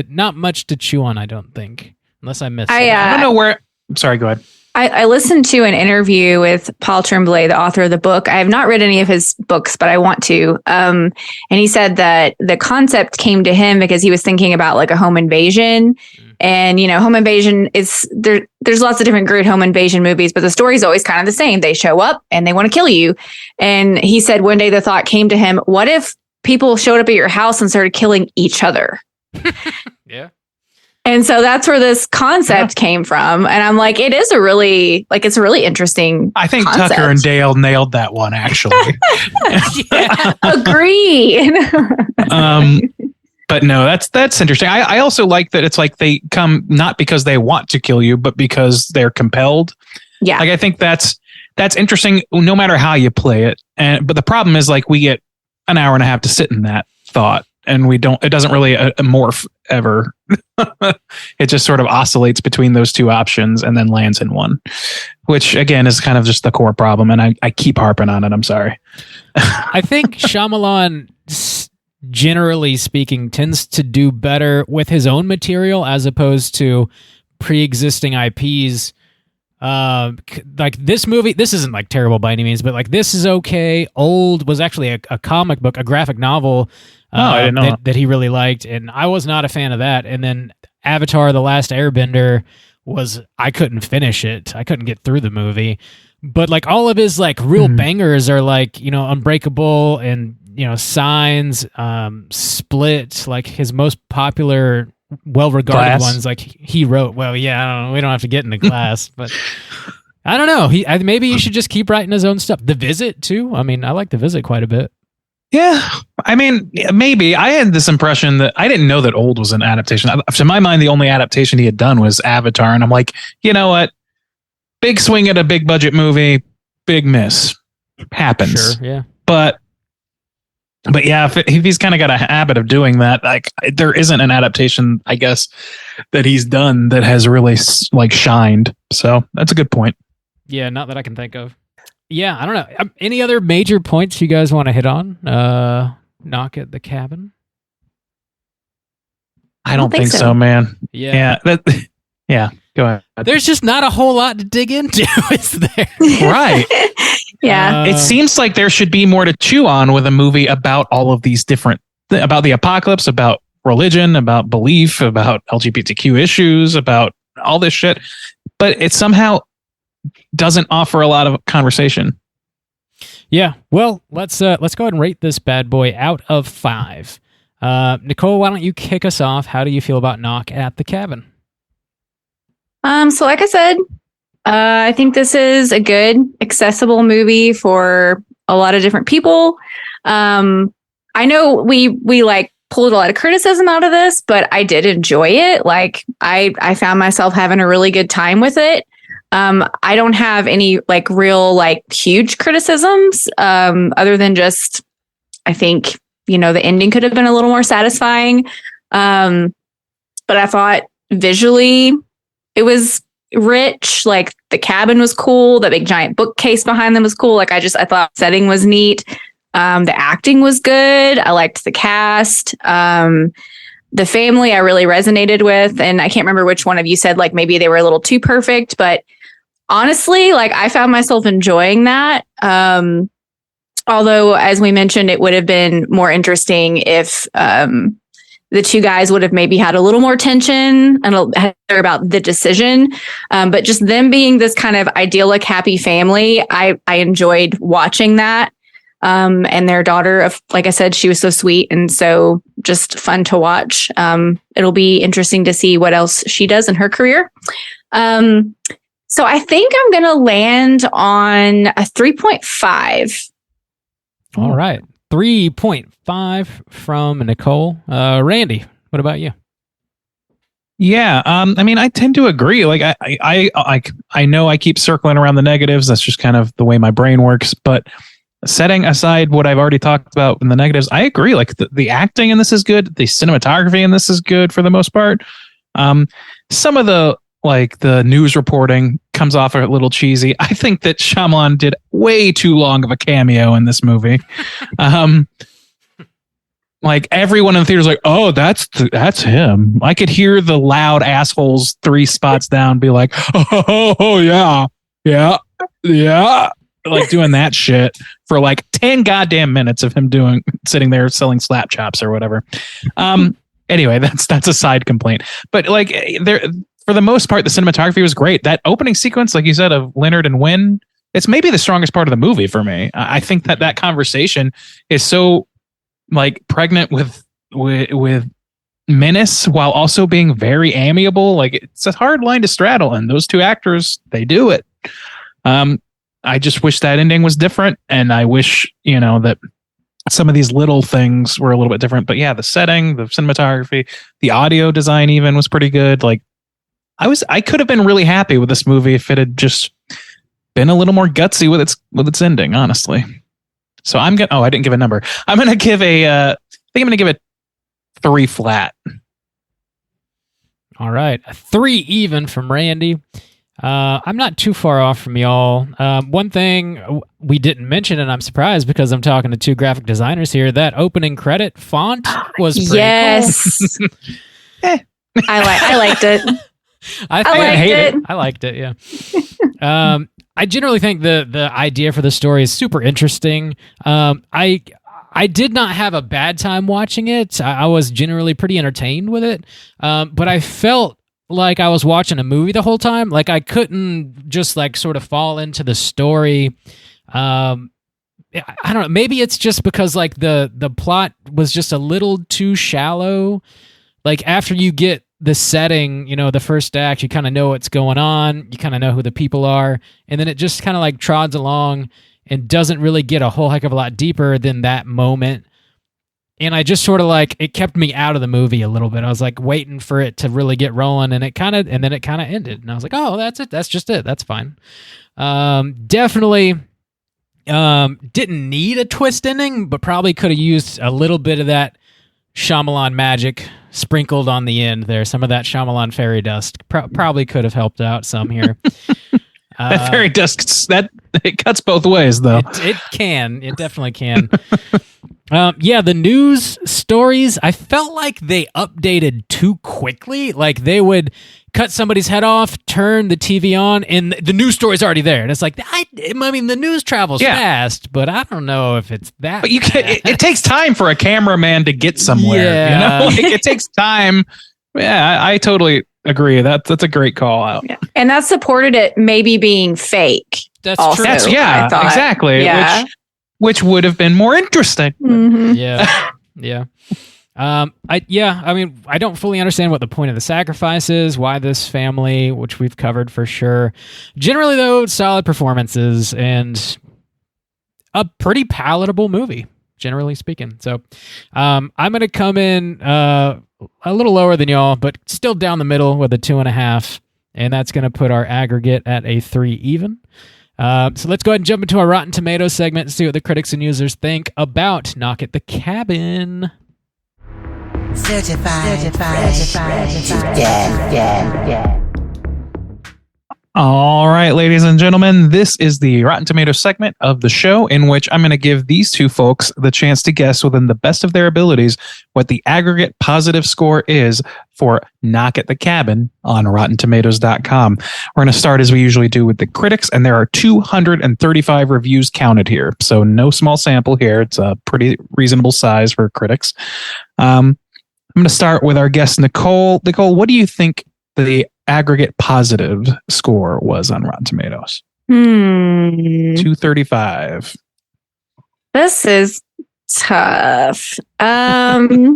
Not much to chew on, I don't think, unless I missed it. I don't know where. Sorry, go ahead. I listened to an interview with Paul Tremblay, the author of the book. I have not read any of his books, but I want to. And he said that the concept came to him because he was thinking about like a home invasion. And, home invasion is there's lots of different great home invasion movies, but the story's always kind of the same. They show up and they want to kill you. And he said one day the thought came to him, what if people showed up at your house and started killing each other? Yeah. And so that's where this concept came from. And I'm like, it's a really interesting I think concept. Tucker and Dale nailed that one, actually. Agree. But no, that's interesting. I also like that it's like they come not because they want to kill you, but because they're compelled. Yeah. Like I think that's interesting no matter how you play it. But the problem is like we get an hour and a half to sit in that thought. And it doesn't really morph ever. It just sort of oscillates between those two options and then lands in one, which again is kind of just the core problem. And I keep harping on it. I'm sorry. I think Shyamalan, generally speaking, tends to do better with his own material as opposed to pre-existing IPs. Like this movie, this isn't like terrible by any means, but like this is okay. Old was actually a comic book, a graphic novel. I didn't know that he really liked, and I was not a fan of that. And then Avatar: The Last Airbender I couldn't finish it. I couldn't get through the movie. But like all of his like real bangers are like Unbreakable and Signs, Split, like his most popular, well-regarded Glass. ones. Like he wrote. Well, yeah, I don't know. We don't have to get into Glass, but I don't know. Maybe he should just keep writing his own stuff. The Visit too. I mean, I like The Visit quite a bit. Yeah, I mean, maybe. I had this impression that I didn't know that Old was an adaptation. To my mind, the only adaptation he had done was Avatar. And I'm like, you know what? Big swing at a big budget movie, big miss. Happens. Sure, yeah. But yeah, if he's kind of got a habit of doing that, like there isn't an adaptation, I guess, that he's done that has really like shined. So that's a good point. Yeah, not that I can think of. Yeah, I don't know. Any other major points you guys want to hit on? Knock at the cabin? I don't think so, man. Yeah. Yeah, go ahead. There's just not a whole lot to dig into, is there? Right. Yeah. It seems like there should be more to chew on with a movie about all of these different, about the apocalypse, about religion, about belief, about LGBTQ issues, about all this shit. But it somehow doesn't offer a lot of conversation. Yeah. Well, let's go ahead and rate this bad boy out of 5. Nicole, why don't you kick us off? How do you feel about Knock at the Cabin? So like I said, I think this is a good, accessible movie for a lot of different people. I know we like pulled a lot of criticism out of this, but I did enjoy it. Like I found myself having a really good time with it. I don't have any like real like huge criticisms other than just I think, you know, the ending could have been a little more satisfying. But I thought visually it was rich. Like the cabin was cool. The big giant bookcase behind them was cool. Like I thought the setting was neat. The acting was good. I liked the cast. The family I really resonated with. And I can't remember which one of you said like maybe they were a little too perfect, but honestly, like I found myself enjoying that. Although, as we mentioned, it would have been more interesting if the two guys would have maybe had a little more tension and about the decision. But just them being this kind of idyllic, happy family, I enjoyed watching that. And their daughter, like I said, she was so sweet and so just fun to watch. It'll be interesting to see what else she does in her career. So I think I'm going to land on a 3.5. All right. 3.5 from Nicole. Randy, what about you? Yeah, I mean, I tend to agree. Like, I know I keep circling around the negatives. That's just kind of the way my brain works. But setting aside what I've already talked about in the negatives, I agree. Like, the acting in this is good. The cinematography in this is good for the most part. Some of the news reporting comes off a little cheesy. I think that Shyamalan did way too long of a cameo in this movie. Like everyone in the theater is like, oh, that's him. I could hear the loud assholes 3 spots down be like, oh yeah, like doing that shit for like 10 goddamn minutes of him sitting there selling slap chops or whatever. Anyway, that's a side complaint. But like for the most part, the cinematography was great. That opening sequence, like you said, of Leonard and Wynn, it's maybe the strongest part of the movie for me. I think that conversation is so like pregnant with menace while also being very amiable. Like it's a hard line to straddle, and those two actors, they do it. I just wish that ending was different, and I wish, that some of these little things were a little bit different. But yeah, the setting, the cinematography, the audio design even was pretty good. Like I could have been really happy with this movie if it had just been a little more gutsy with its ending, honestly. So I didn't give a number. I'm going to give I think I'm going to give it 3 flat. All right. A 3 even from Randy. I'm not too far off from y'all. One thing we didn't mention, and I'm surprised because I'm talking to 2 graphic designers here, that opening credit font was pretty cool. I liked it. I liked it, yeah. I generally think the idea for the story is super interesting. I did not have a bad time watching it. I was generally pretty entertained with it, but I felt like I was watching a movie the whole time. Like I couldn't just like sort of fall into the story. I don't know. Maybe it's just because like the plot was just a little too shallow. Like after you get the setting, the first act, you kind of know what's going on. You kind of know who the people are. And then it just kind of like trods along and doesn't really get a whole heck of a lot deeper than that moment. And I just sort of like, it kept me out of the movie a little bit. I was like waiting for it to really get rolling, and then it kind of ended. And I was like, oh, that's it. That's just it. That's fine. Definitely didn't need a twist ending, but probably could have used a little bit of that Shyamalan magic sprinkled on the end there. Some of that Shyamalan fairy dust probably could have helped out some here. That fairy dust, it cuts both ways, though. It can. It definitely can. The news stories, I felt like they updated too quickly. Like they would cut somebody's head off, turn the TV on, and the news story's already there. And it's like, the news travels fast, but I don't know if it's that. But it takes time for a cameraman to get somewhere. Yeah. Like, it takes time. Yeah, I totally agree. That's a great call out. Yeah. And that supported it maybe being fake. That's also, true. Exactly. Yeah. Which would have been more interesting. Mm-hmm. Yeah. I don't fully understand what the point of the sacrifice is, why this family, which we've covered for sure. Generally, though, solid performances and a pretty palatable movie, generally speaking. So I'm going to come in a little lower than y'all, but still down the middle with a 2.5, and that's going to put our aggregate at a 3 even. So let's go ahead and jump into our Rotten Tomatoes segment and see what the critics and users think about Knock at the Cabin. Certified. All right, ladies and gentlemen, this is the Rotten Tomatoes segment of the show in which I'm going to give these two folks the chance to guess within the best of their abilities what the aggregate positive score is for Knock at the Cabin on RottenTomatoes.com. We're going to start as we usually do with the critics, and there are 235 reviews counted here, so no small sample here. It's a pretty reasonable size for critics. I'm going to start with our guest, Nicole. Nicole, what do you think the aggregate positive score was on Rotten Tomatoes? 235. This is tough. I'm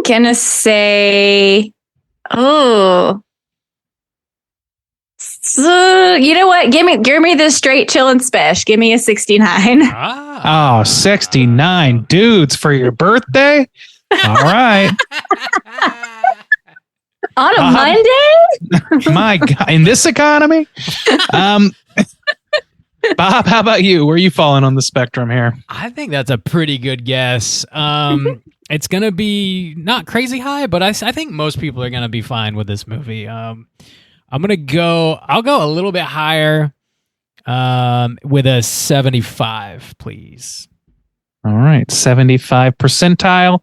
gonna say, so, you know what? Give me the straight chillin' special. Give me a 69. Oh, 69 dudes for your birthday. All right. On a Monday? My God, in this economy? Bob, how about you? Where are you falling on the spectrum here? I think that's a pretty good guess. It's going to be not crazy high, but I think most people are going to be fine with this movie. I'll go a little bit higher with a 75, please. All right, 75 percentile.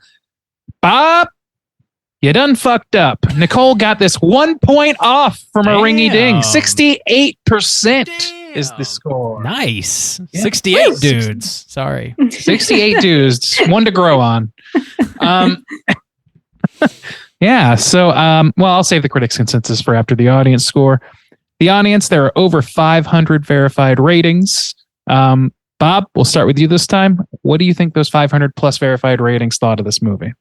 Bob, you done fucked up. Nicole got this 1 point off from a ringy ding. 68% is the score. Nice. Yeah. 68 dudes. Sorry. 68 dudes. One to grow on. Yeah. So, I'll save the critics' consensus for after the audience score. The audience, there are over 500 verified ratings. Bob, we'll start with you this time. What do you think those 500 plus verified ratings thought of this movie?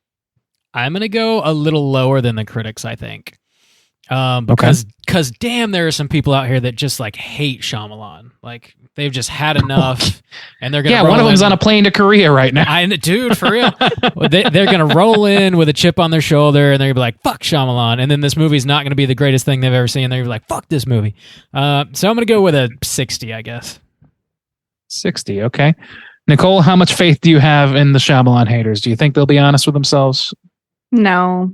I'm going to go a little lower than the critics, I think. Because damn, there are some people out here that just like hate Shyamalan. Like they've just had enough, and they're gonna one of them's on a plane to Korea right now. Dude, for real, they're gonna roll in with a chip on their shoulder, and they're gonna be like, "Fuck Shyamalan," and then this movie's not gonna be the greatest thing they've ever seen. They're gonna be like, "Fuck this movie." So I'm gonna go with a 60, I guess. 60, okay. Nicole, how much faith do you have in the Shyamalan haters? Do you think they'll be honest with themselves? No.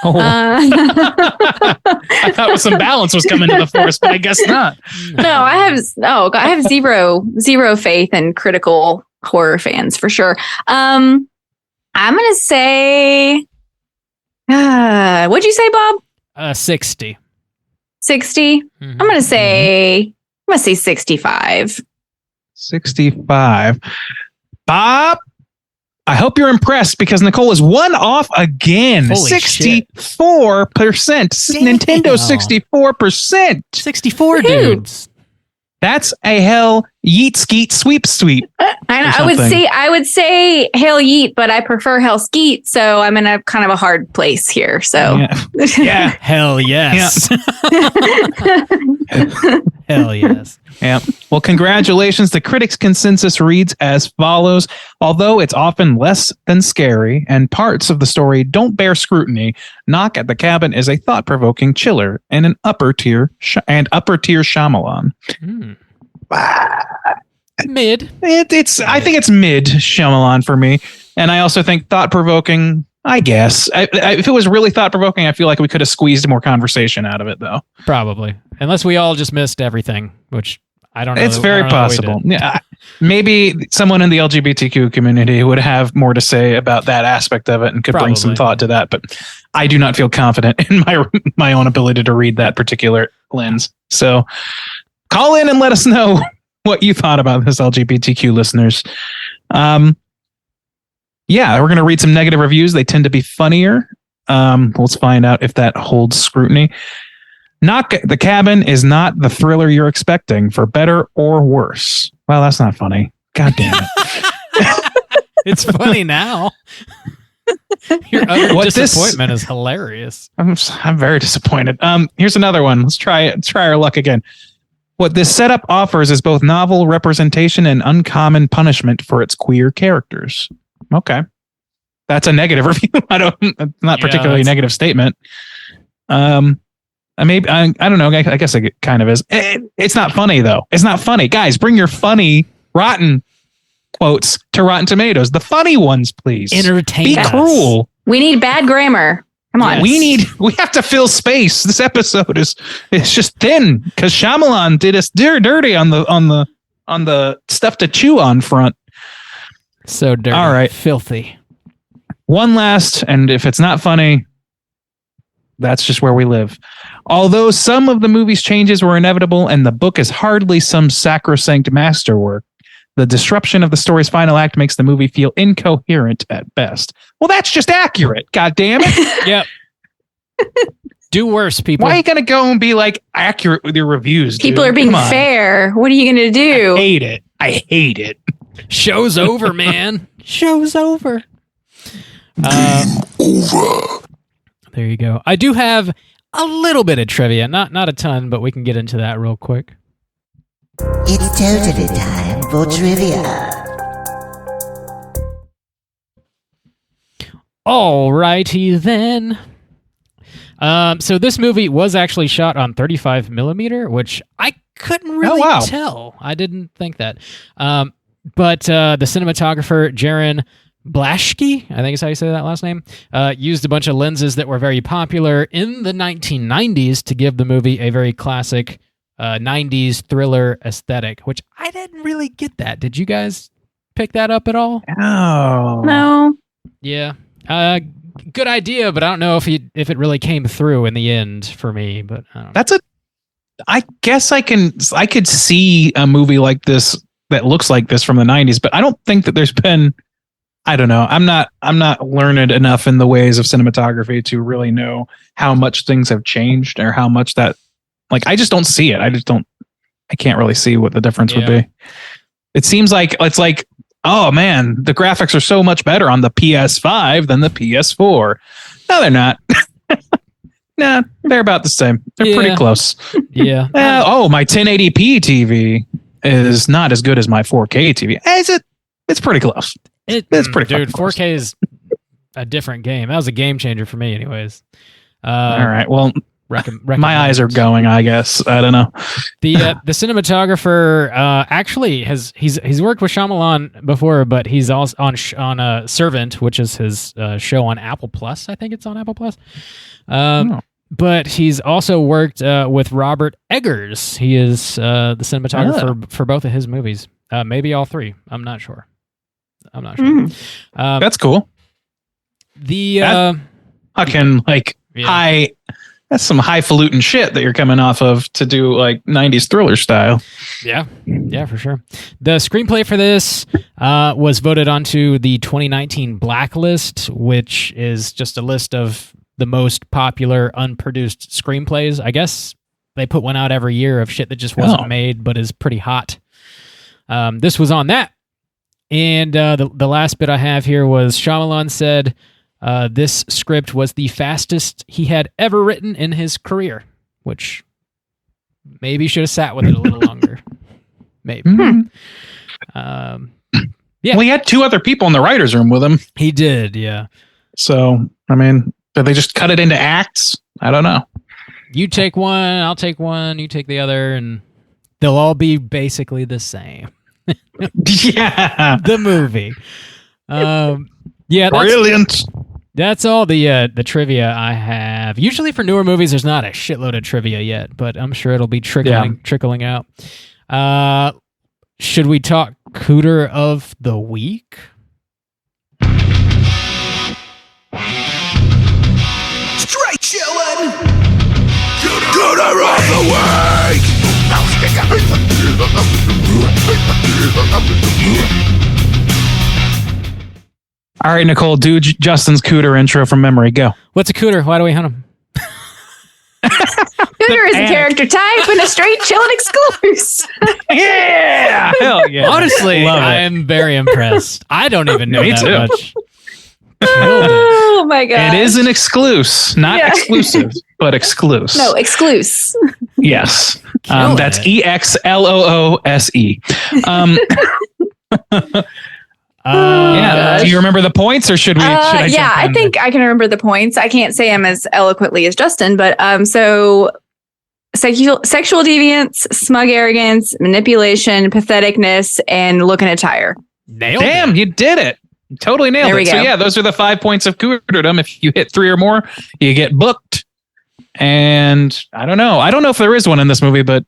Oh. I thought some balance was coming to the force, but I guess not. No, I have zero faith in critical horror fans for sure. I'm gonna say, what'd you say, Bob? 60. 60. Mm-hmm. I'm gonna say 65. 65. Bob, I hope you're impressed because Nicole is one off again. Holy 64%. Damn. Nintendo 64%. 64 dudes. That's a hell yeet skeet sweep sweep. I know. I would say hail yeet, but I prefer hell skeet, so I'm in a kind of a hard place here. So yeah. Hell yes. Yeah. Hell yes. Yeah. Well, congratulations. The critics' consensus reads as follows. Although it's often less than scary and parts of the story don't bear scrutiny, Knock at the Cabin is a thought-provoking chiller and an upper tier Shyamalan. Mid. I think it's mid Shyamalan for me. And I also think thought-provoking, I guess. If it was really thought-provoking, I feel like we could have squeezed more conversation out of it, though. Probably. Unless we all just missed everything, which I don't know. It's very possible. Yeah, maybe someone in the LGBTQ community would have more to say about that aspect of it and could bring some thought to that. But I do not feel confident in my own ability to read that particular lens. So call in and let us know what you thought about this, LGBTQ listeners. We're going to read some negative reviews. They tend to be funnier. Let's find out if that holds scrutiny. Knock at the Cabin is not the thriller you're expecting, for better or worse. Well, that's not funny. God damn it. It's funny now. Your utter disappointment is hilarious. I'm very disappointed. Here's another one. Let's try our luck again. What this setup offers is both novel representation and uncommon punishment for its queer characters. Okay. That's a negative review. Not particularly negative statement. I don't know. I guess it kind of is. It's not funny though. It's not funny. Guys, bring your funny, rotten quotes to Rotten Tomatoes. The funny ones, please. Entertain Be us. cruel. We need bad grammar. Come on. Yes. We have to fill space. This episode is just thin because Shyamalan did us dirty on the stuff to chew on front. So dirty. All right. Filthy. One last, and if it's not funny, that's just where we live. Although some of the movie's changes were inevitable and the book is hardly some sacrosanct masterwork, the disruption of the story's final act makes the movie feel incoherent at best. Well, that's just accurate. God damn it. Yep. Do worse, people. Why are you going to go and be like accurate with your reviews? People dude? are being Come on. fair. What are you going to do? I hate it. Show's over, man. Show's over. There you go. I do have a little bit of trivia. Not a ton, but we can get into that real quick. It's totally time for trivia. Alrighty then. So this movie was actually shot on 35 millimeter, which I couldn't really tell. I didn't think that. But the cinematographer, Jaron Blaschke, I think is how you say that last name, used a bunch of lenses that were very popular in the 1990s to give the movie a very classic 90s thriller aesthetic, which I didn't really get that. Did you guys pick that up at all? Oh. No. Yeah. Good idea, but I don't know if it really came through in the end for me. But I don't know. I guess I could see a movie like this that looks like this from the 90s, but I don't think that there's been. I don't know. I'm not learned enough in the ways of cinematography to really know how much things have changed or how much that. Like, I just don't see it. I can't really see what the difference would be. It seems like it's like, oh man, the graphics are so much better on the PS5 than the PS4. No, they're not. Nah, they're about the same. They're pretty close. Yeah. My 1080p TV is not as good as my 4K TV. Is it? It's pretty close. It's pretty dude. close. 4K is a different game. That was a game changer for me, anyways. All right. Well, recommend my eyes are going. I guess I don't know. The cinematographer actually he's worked with Shyamalan before, but he's also on Servant, which is his show on Apple Plus. I think it's on Apple Plus. But he's also worked with Robert Eggers. He is the cinematographer for both of his movies. Maybe all three. I'm not sure. That's cool. High. That's some highfalutin shit that you're coming off of to do like 90s thriller style. Yeah, for sure. The screenplay for this was voted onto the 2019 Blacklist, which is just a list of the most popular unproduced screenplays. I guess they put one out every year of shit that just wasn't made but is pretty hot. This was on that. And the last bit I have here was Shyamalan said this script was the fastest he had ever written in his career, which maybe should have sat with it a little longer. Maybe. Yeah. Well, he had two other people in the writer's room with him. He did, yeah. So, I mean, did they just cut it into acts? I don't know. You take one, I'll take one, you take the other, and they'll all be basically the same. Yeah. The movie. Yeah, brilliant. That's all the trivia I have. Usually for newer movies, there's not a shitload of trivia yet, but I'm sure it'll be trickling out. Should we talk Cooter of the Week? Straight chillin'. Cooter of the Week. All right, Nicole, do Justin's Cooter intro from memory. Go. What's a Cooter? Why do we hunt him? Cooter is a character type in a straight chillin' exclusive. Yeah. Hell yeah. Honestly, Love it. I am very impressed. I don't even know Me that too. much. Killed it. Oh my god. It is an exclusive, not Yeah. exclusive, but exclusive. No, exclusive. Yes. Killing That's it. EXLOOSE. Yeah. gosh. Do you remember the points, or should we? Yeah, I think I can remember the points. I can't say I'm as eloquently as Justin, but so sexual deviance, smug arrogance, manipulation, patheticness, and looking at tire. Nailed Damn, you did it. You totally nailed There we it. So go. yeah, those are the 5 points of Cooterdom. If you hit 3 or more, you get booked. And I don't know if there is one in this movie, but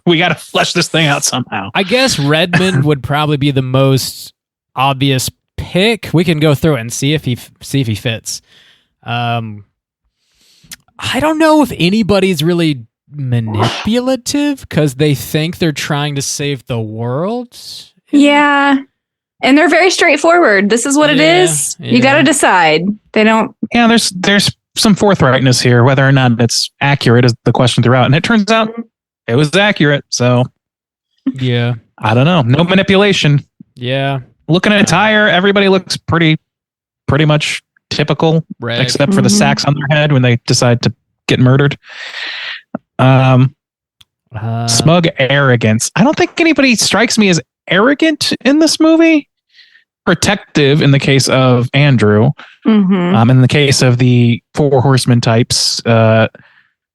we got to flesh this thing out somehow. I guess Redmond would probably be the most obvious pick. We can go through it and see if he fits. I don't know if anybody's really manipulative because they think they're trying to save the world. Yeah. And they're very straightforward. This is what it Yeah, is. yeah. You got to decide. They don't. Yeah, there's some forthrightness here. Whether or not it's accurate is the question throughout, and it turns out it was accurate. So Yeah. I don't know. No manipulation. Yeah. Looking at a tire, everybody looks pretty much typical, Right. except for the Mhm. sacks on their head when they decide to get murdered. Smug arrogance. I don't think anybody strikes me as arrogant in this movie. Protective in the case of Andrew. Mhm. In the case of the Four Horsemen types, not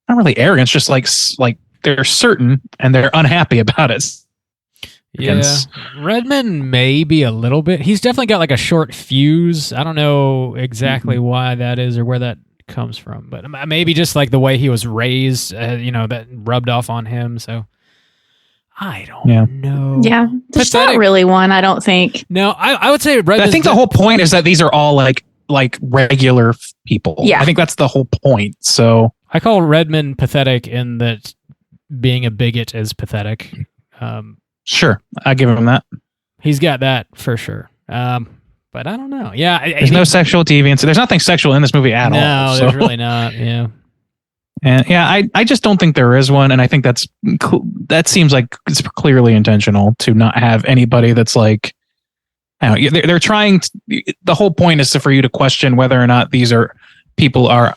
really arrogance, just like they're certain and they're unhappy about it. Yeah. Arrogance. Redmond maybe a little bit. He's definitely got like a short fuse. I don't know exactly why that is or where that comes from, but maybe just like the way he was raised, that rubbed off on him. So I don't know. Yeah. There's Pathetic. not really one, I don't think. No, I would say Redmond. I think the whole point is that these are all like regular people. Yeah. I think that's the whole point. So I call Redmond pathetic in that being a bigot is pathetic. sure, I give him that. He's got that for sure. But I don't know. Yeah, There's no sexual deviance. There's nothing sexual in this movie at all. No, so- there's really not. Yeah. And yeah, I just don't think there is one, and I think that seems like it's clearly intentional to not have anybody that's like, I don't know, they're trying. The whole point is for you to question whether or not these people are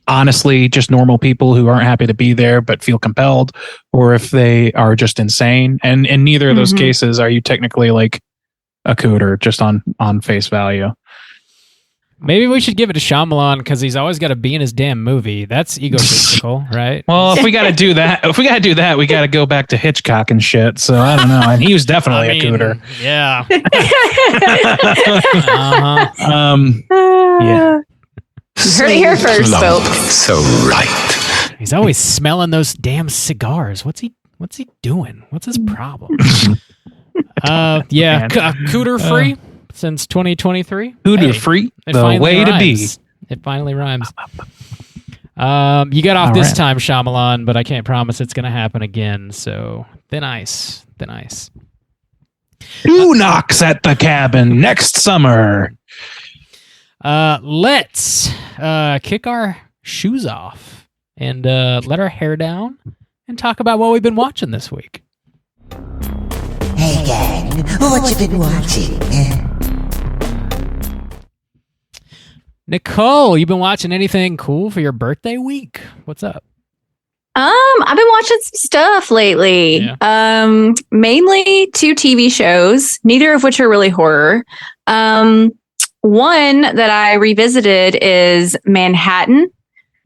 honestly just normal people who aren't happy to be there but feel compelled, or if they are just insane. And in neither of those Mhm. cases are you technically like a cooter just on face value. Maybe we should give it to Shyamalan because he's always got to be in his damn movie. That's egotistical, right? Well, if we got to do that, we got to go back to Hitchcock and shit. So I don't know. And he was definitely a cooter. Yeah. Uh-huh. Yeah. You heard it here first, folks. So right. He's always smelling those damn cigars. What's he doing? What's his problem? Yeah, Cooter free since 2023. Cooter Hey, free, it the finally way to be. rhymes. It finally rhymes. You got off All this right. time, Shyamalan, but I can't promise it's going to happen again. So thin ice. Who knocks at the cabin next summer? Let's kick our shoes off and let our hair down and talk about what we've been watching this week. Hey gang, what you been watching? Nicole, you been watching anything cool for your birthday week? What's up? I've been watching some stuff lately. Mainly 2 TV shows, neither of which are really horror. One that I revisited is Manhattan,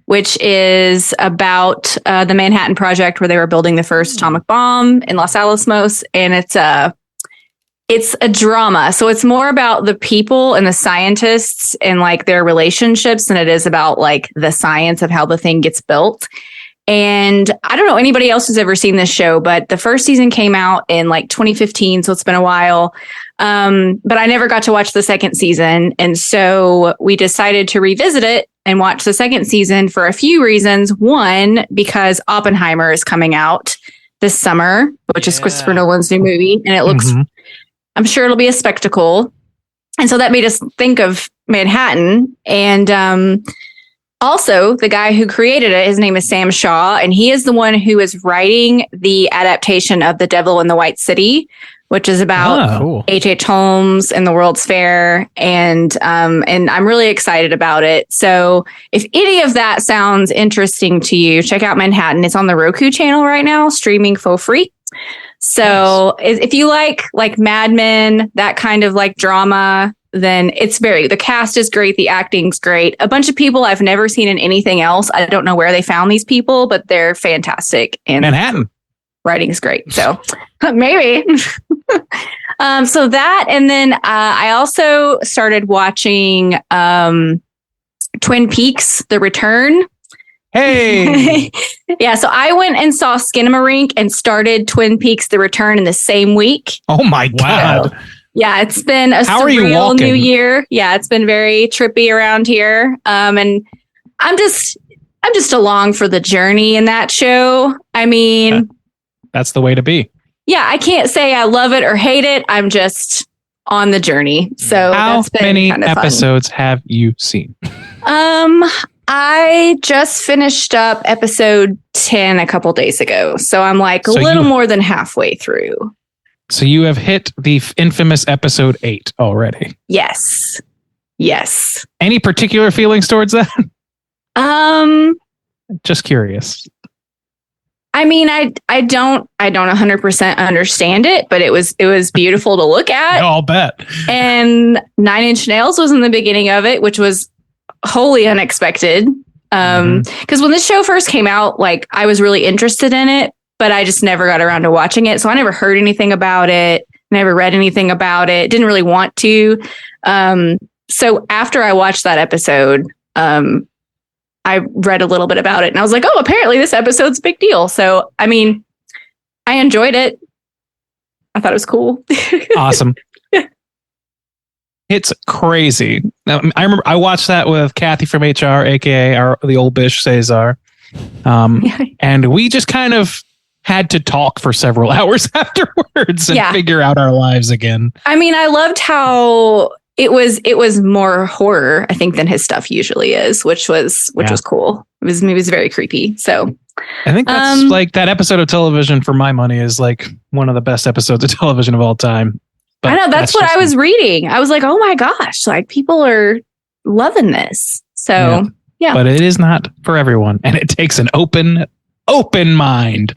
which is about the Manhattan Project, where they were building the first atomic bomb in Los Alamos, and it's a drama. So it's more about the people and the scientists and like their relationships than it is about like the science of how the thing gets built. And I don't know anybody else who's ever seen this show, but the first season came out in like 2015, so it's been a while. But I never got to watch the second season. And so we decided to revisit it and watch the second season for a few reasons. One, because Oppenheimer is coming out this summer, which is Christopher Nolan's new movie. And it looks, I'm sure it'll be a spectacle. And so that made us think of Manhattan. And Also, the guy who created it, his name is Sam Shaw, and he is the one who is writing the adaptation of The Devil in the White City, which is about cool. H.H. Holmes and the World's Fair, and I'm really excited about it. So, if any of that sounds interesting to you, check out Manhattan. It's on the Roku channel right now, streaming for free. So, if you like Mad Men, that kind of like drama, then the cast is great. The acting's great. A bunch of people I've never seen in anything else. I don't know where they found these people, but they're fantastic. And Manhattan. Writing is great. So maybe. So that, and then I also started watching Twin Peaks, The Return. Hey. Yeah, so I went and saw Skinamarink and started Twin Peaks, The Return in the same week. Oh my God. Yeah, it's been a How are you surreal walking? new year. Yeah, it's been very trippy around here. And I'm just along for the journey in that show. I mean, That's the way to be. yeah, I can't say I love it or hate it. I'm just on the journey. So How that's been many kind of fun. episodes have you seen? I just finished up episode 10 a couple days ago. So I'm like a So little you- more than halfway through. So you have hit the infamous episode 8 already. Yes. Any particular feelings towards that? Just curious. I mean, I don't 100% understand it, but it was beautiful to look at. I'll bet. And Nine Inch Nails was in the beginning of it, which was wholly unexpected. Because when this show first came out, like I was really interested in it, but I just never got around to watching it. So I never heard anything about it, never read anything about it, didn't really want to. So after I watched that episode, I read a little bit about it and I was like, oh, apparently this episode's a big deal. So, I mean, I enjoyed it. I thought it was cool. Awesome. It's crazy. Now, I remember I watched that with Kathy from HR, aka the old Bish Cesar. And we just kind of had to talk for several hours afterwards and figure out our lives again. I mean, I loved how it was more horror, I think, than his stuff usually is, which was cool. It was very creepy. So I think that's like that episode of television for my money is like one of the best episodes of television of all time. But I know that's what I was reading. I was like, oh my gosh, like people are loving this. So yeah. But it is not for everyone, and it takes an open mind.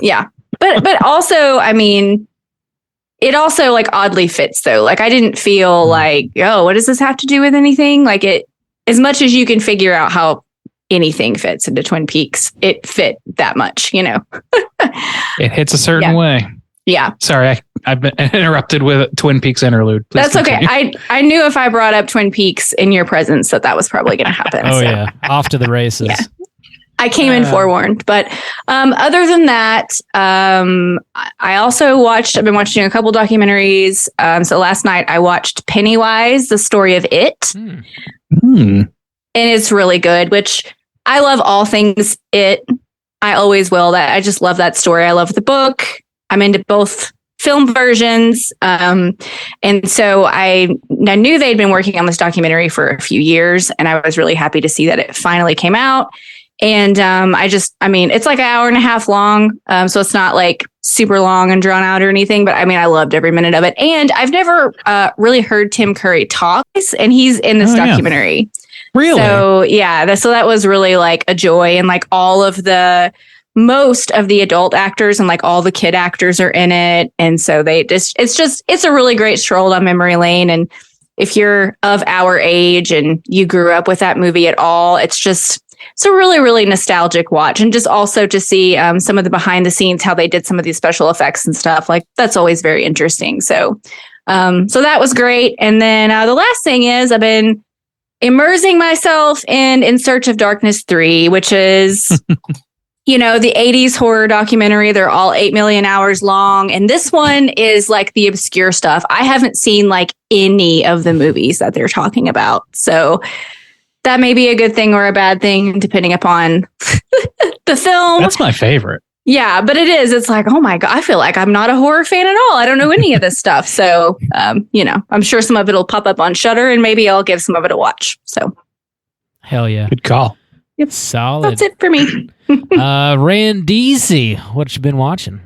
Yeah. But also, I mean, it also like oddly fits though. Like I didn't feel like, oh, what does this have to do with anything? Like it, as much as you can figure out how anything fits into Twin Peaks, it fit that much, you know? It hits a certain way. Yeah. Sorry, I've been interrupted with a Twin Peaks interlude. Please That's continue. okay. I knew if I brought up Twin Peaks in your presence that was probably going to happen. Oh yeah, off to the races. Yeah. I came in forewarned, but other than that, I also I've been watching a couple documentaries. So last night I watched Pennywise, the story of it. And it's really good, which I love all things it. I always will. That I just love that story. I love the book. I'm into both film versions. And so I knew they'd been working on this documentary for a few years, and I was really happy to see that it finally came out. And it's like an hour and a half long. So it's not like super long and drawn out or anything, but I mean, I loved every minute of it. And I've never really heard Tim Curry talk, and he's in this documentary. Really? So yeah, so that was really like a joy, and like most of the adult actors and like all the kid actors are in it. And so it's a really great stroll down memory lane. And if you're of our age and you grew up with that movie at all, it's a really, really nostalgic watch. And just also to see some of the behind the scenes, how they did some of these special effects and stuff, like that's always very interesting. So that was great. And then the last thing is I've been immersing myself in Search of Darkness 3, which is, the 80s horror documentary. They're all 8 million hours long. And this one is like the obscure stuff. I haven't seen like any of the movies that they're talking about. So that may be a good thing or a bad thing, depending upon the film. That's my favorite. Yeah, but it is. It's like, oh my God, I feel like I'm not a horror fan at all. I don't know any of this stuff. So, I'm sure some of it will pop up on Shudder, and maybe I'll give some of it a watch. So, hell yeah. Good call. Solid. That's it for me. Randeezy, what you been watching?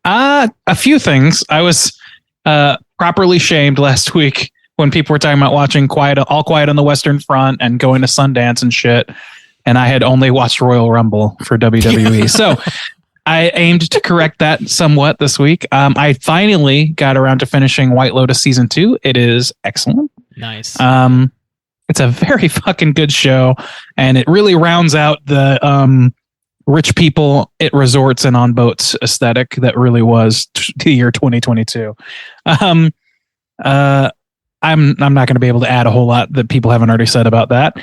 A few things. I was properly shamed last week when people were talking about watching All Quiet on the Western Front and going to Sundance and shit, and I had only watched Royal Rumble for WWE. So I aimed to correct that somewhat this week. I finally got around to finishing White Lotus season 2. It is excellent. Nice. It's a very fucking good show, and it really rounds out the rich people at resorts and on boats aesthetic that really was the year 2022. I'm not going to be able to add a whole lot that people haven't already said about that.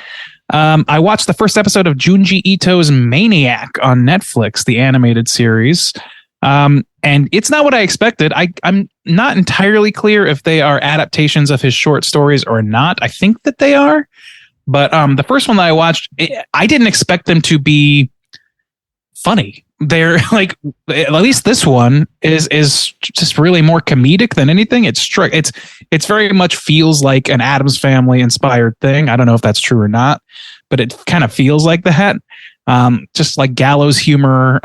I watched the first episode of Junji Ito's Maniac on Netflix, the animated series. And it's not what I expected. I'm not entirely clear if they are adaptations of his short stories or not. I think that they are. But the first one that I watched, I didn't expect them to be funny. They're like, at least this one is just really more comedic than anything. It's very much feels like an Addams Family inspired thing. I don't know if that's true or not, but it kind of feels like that. Just like gallows humor,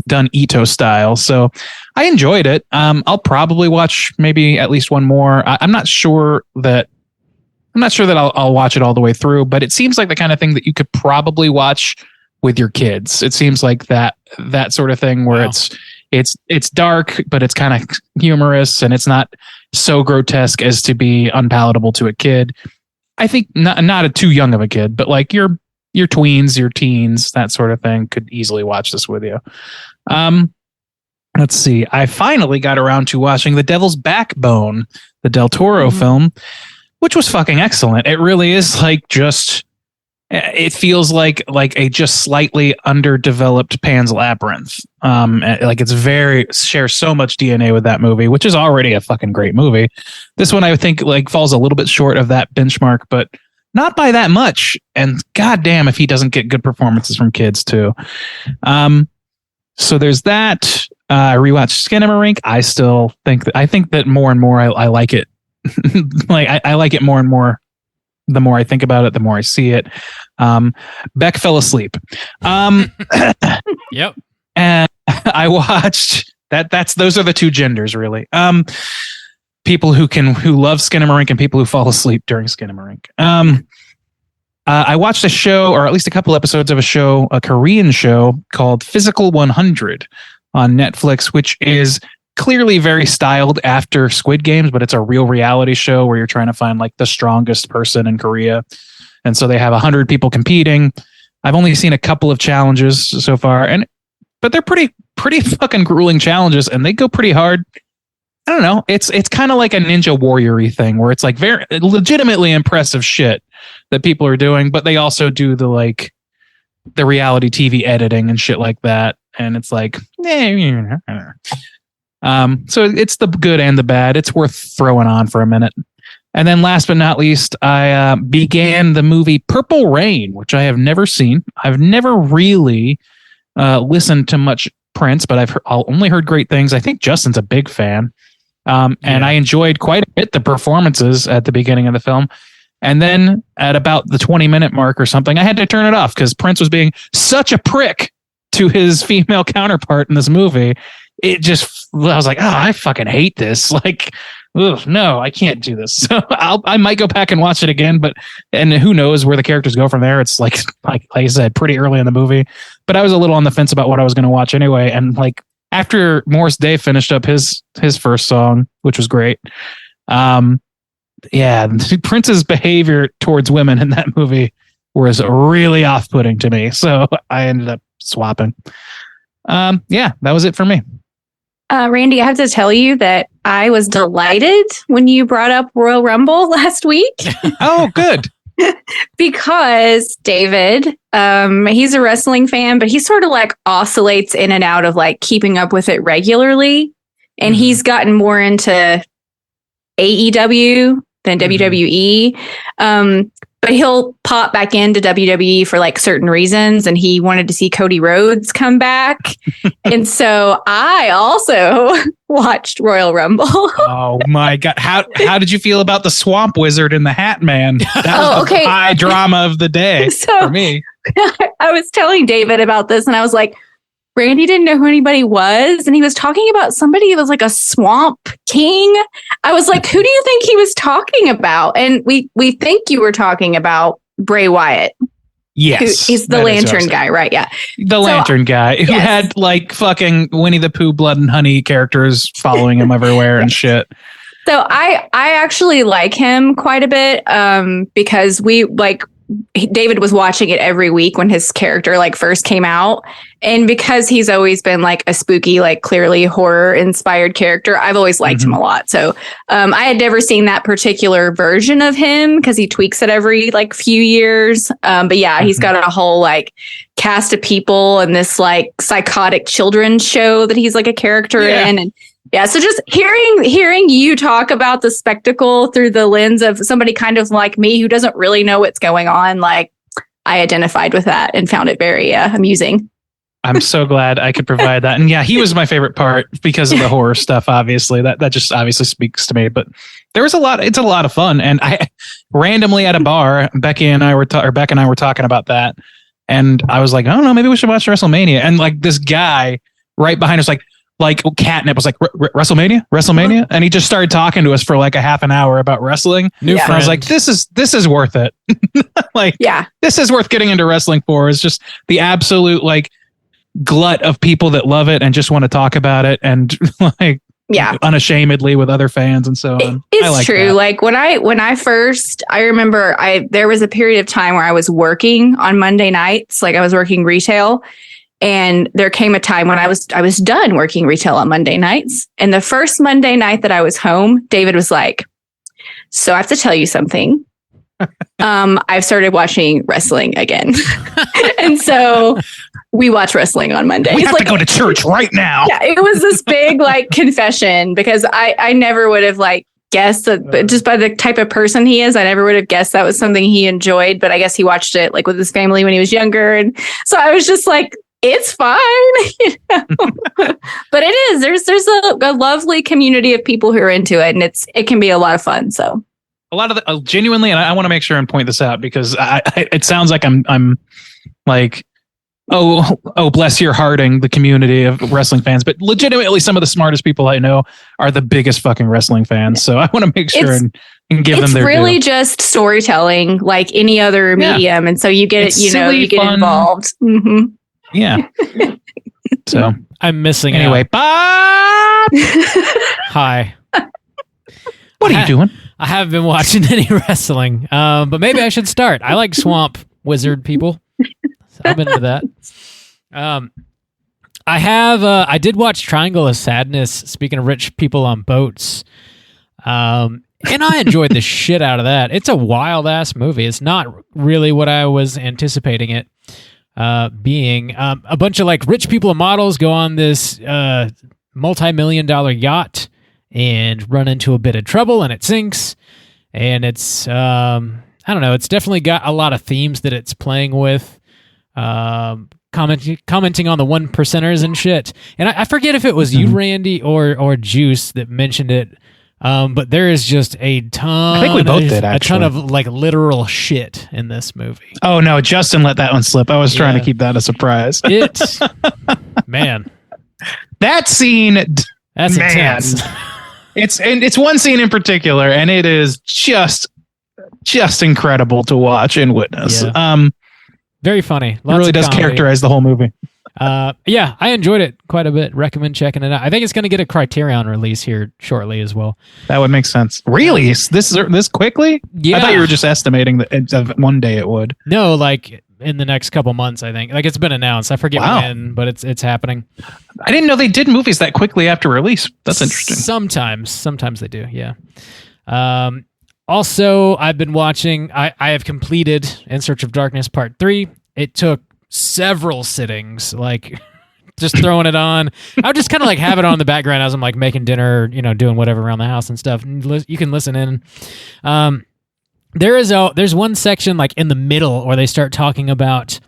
done Ito style. So I enjoyed it. I'll probably watch maybe at least one more. I'm not sure that I'll watch it all the way through, but it seems like the kind of thing that you could probably watch with your kids. It seems like that sort of thing where it's dark, but it's kind of humorous and it's not so grotesque as to be unpalatable to a kid. I think not a too young of a kid, but like your tweens, your teens, that sort of thing could easily watch this with you. Let's see. I finally got around to watching The Devil's Backbone, the Del Toro film, which was fucking excellent. It really is like it feels like a just slightly underdeveloped Pan's Labyrinth. Like shares so much DNA with that movie, which is already a fucking great movie. This one I think like falls a little bit short of that benchmark, but not by that much. And goddamn if he doesn't get good performances from kids too. So there's that. I rewatched Skinamarink. I think that more and more I like it. Like I like it more and more. The more I think about it, the more I see it. Beck fell asleep. Yep. And I watched those are the two genders really. People who love Skinamarink and people who fall asleep during Skinamarink. I watched a show, or at least a couple episodes of a Korean show called Physical 100 on Netflix, which is clearly very styled after Squid Games, but it's a real reality show where you're trying to find like the strongest person in Korea. And so they have 100 people competing. I've only seen a couple of challenges so far, but they're pretty fucking grueling challenges, and they go pretty hard. I don't know. It's kind of like a Ninja Warrior-y thing where it's like very legitimately impressive shit that people are doing, but they also do the reality TV editing and shit like that. And it's like, so it's the good and the bad. It's worth throwing on for a minute. And then last but not least, I began the movie Purple Rain, which I have never seen. I've never really listened to much Prince, but I've only heard great things. I think Justin's a big fan. And I enjoyed quite a bit the performances at the beginning of the film. And then at about the 20-minute mark or something, I had to turn it off because Prince was being such a prick to his female counterpart in this movie. I was like, I fucking hate this. Like, ugh, no, I can't do this. So I might go back and watch it again, and who knows where the characters go from there. It's like I said, pretty early in the movie, but I was a little on the fence about what I was going to watch anyway. And like after Morris Day finished up his first song, which was great. Prince's behavior towards women in that movie was really off-putting to me. So I ended up swapping. That was it for me. Randy, I have to tell you that I was delighted when you brought up Royal Rumble last week. Oh, good. Because David, he's a wrestling fan, but he sort of like oscillates in and out of like keeping up with it regularly. And he's gotten more into AEW than WWE. But he'll pop back into WWE for like certain reasons. And he wanted to see Cody Rhodes come back. And so I also watched Royal Rumble. Oh my god! How did you feel about the Swamp Wizard and the Hat Man? That was the high drama of the day for me. I was telling David about this, and I was like, Randy didn't know who anybody was, and he was talking about somebody who was like a swamp king. I was like, who do you think he was talking about? And we think you were talking about Bray Wyatt. Yes. He's the lantern guy, right? Yeah. The lantern guy who had like fucking Winnie the Pooh, Blood and Honey characters following him everywhere and shit. So I actually like him quite a bit because David was watching it every week when his character like first came out. And because he's always been like a spooky, like clearly horror inspired character, I've always liked him a lot. So I had never seen that particular version of him because he tweaks it every like few years. But yeah, he's got a whole like cast of people and this like psychotic children's show that he's like a character in. And yeah, so just hearing you talk about the spectacle through the lens of somebody kind of like me who doesn't really know what's going on, like I identified with that and found it very amusing. I'm so glad I could provide that. And yeah, he was my favorite part because of the horror stuff, obviously. That just obviously speaks to me. But there was it's a lot of fun. And I randomly at a bar, Beck and I were talking about that. And I was like, I don't know, maybe we should watch WrestleMania. And like this guy right behind us, like catnip was like WrestleMania, and he just started talking to us for like a half an hour about wrestling. And I was like, this is worth it. This is worth getting into wrestling for. It's just the absolute like glut of people that love it and just want to talk about it and like unashamedly with other fans and so on. It's true. That. Like when I remember there was a period of time where I was working on Monday nights, like I was working retail. And there came a time when I was done working retail on Monday nights. And the first Monday night that I was home, David was like, so I have to tell you something. I've started watching wrestling again. And so we watch wrestling on Mondays. We have to go to church right now. Yeah, it was this big like confession because I never would have like guessed that, but just by the type of person he is, I never would have guessed that was something he enjoyed. But I guess he watched it like with his family when he was younger. And so I was just like, it's fine, but it is. There's a lovely community of people who are into it, and it can be a lot of fun. So a lot of genuinely, and I want to make sure and point this out because it sounds like I'm like, oh, bless your hearting, the community of wrestling fans, but legitimately some of the smartest people I know are the biggest fucking wrestling fans. So I want to make sure and give them their due. It's really just storytelling like any other medium, and so you get it. You get involved. Mm-hmm. Yeah. So I'm missing anyway, out. Bob. Hi. What are you doing? I haven't been watching any wrestling, but maybe I should start. I like swamp wizard people. So I'm into that. I did watch Triangle of Sadness. Speaking of rich people on boats, and I enjoyed the shit out of that. It's a wild ass movie. It's not really what I was anticipating it being. A bunch of like rich people and models go on this multi-million-dollar yacht and run into a bit of trouble, and it sinks. And it's I don't know. It's definitely got a lot of themes that it's playing with. Commenting on the one percenters and shit. And I forget if it was you, Randy, or Juice that mentioned it. But there is just a ton. I think we both did, actually. A ton of like literal shit in this movie. Oh no, Justin let that one slip. I was trying to keep that a surprise. Man, that scene. That's intense. It's one scene in particular, and it is just incredible to watch and witness. Yeah. Very funny. It really does characterize the whole movie. Yeah, I enjoyed it quite a bit. Recommend checking it out. I think it's going to get a Criterion release here shortly as well. That would make sense. Really? This quickly? Yeah. I thought you were just estimating that one day it would. No, like in the next couple months, I think. Like it's been announced. I forget when, but it's happening. I didn't know they did movies that quickly after release. That's interesting. Sometimes they do. Yeah. Also, I've been watching. I have completed In Search of Darkness Part 3. It took several sittings, like just throwing it on. I would just kind of like have it on in the background as I'm like making dinner, doing whatever around the house and stuff. And you can listen in. There's one section like in the middle where they start talking about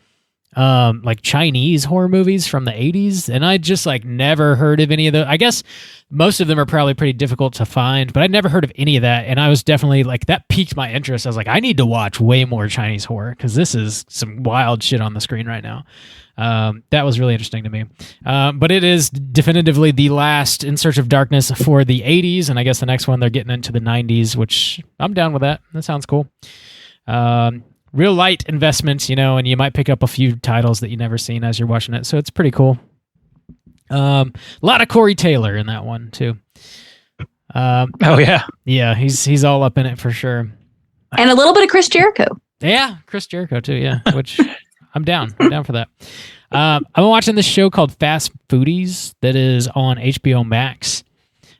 like Chinese horror movies from the 80s, and I just like never heard of any of those. I guess most of them are probably pretty difficult to find, but I'd never heard of any of that, and I was definitely like, that piqued my interest. I was like, I need to watch way more Chinese horror because this is some wild shit on the screen right now. That was really interesting to me. But it is definitively the last In Search of Darkness for the 80s, and I guess the next one they're getting into the 90s, which I'm down with that. That sounds cool. Real light investments, and you might pick up a few titles that you've never seen as you're watching it, so it's pretty cool. A lot of Corey Taylor in that one too. Oh yeah, he's all up in it for sure, and a little bit of Chris Jericho. Yeah, Chris Jericho too. Yeah, which I'm down for that. I'm watching this show called Fast Foodies that is on HBO Max.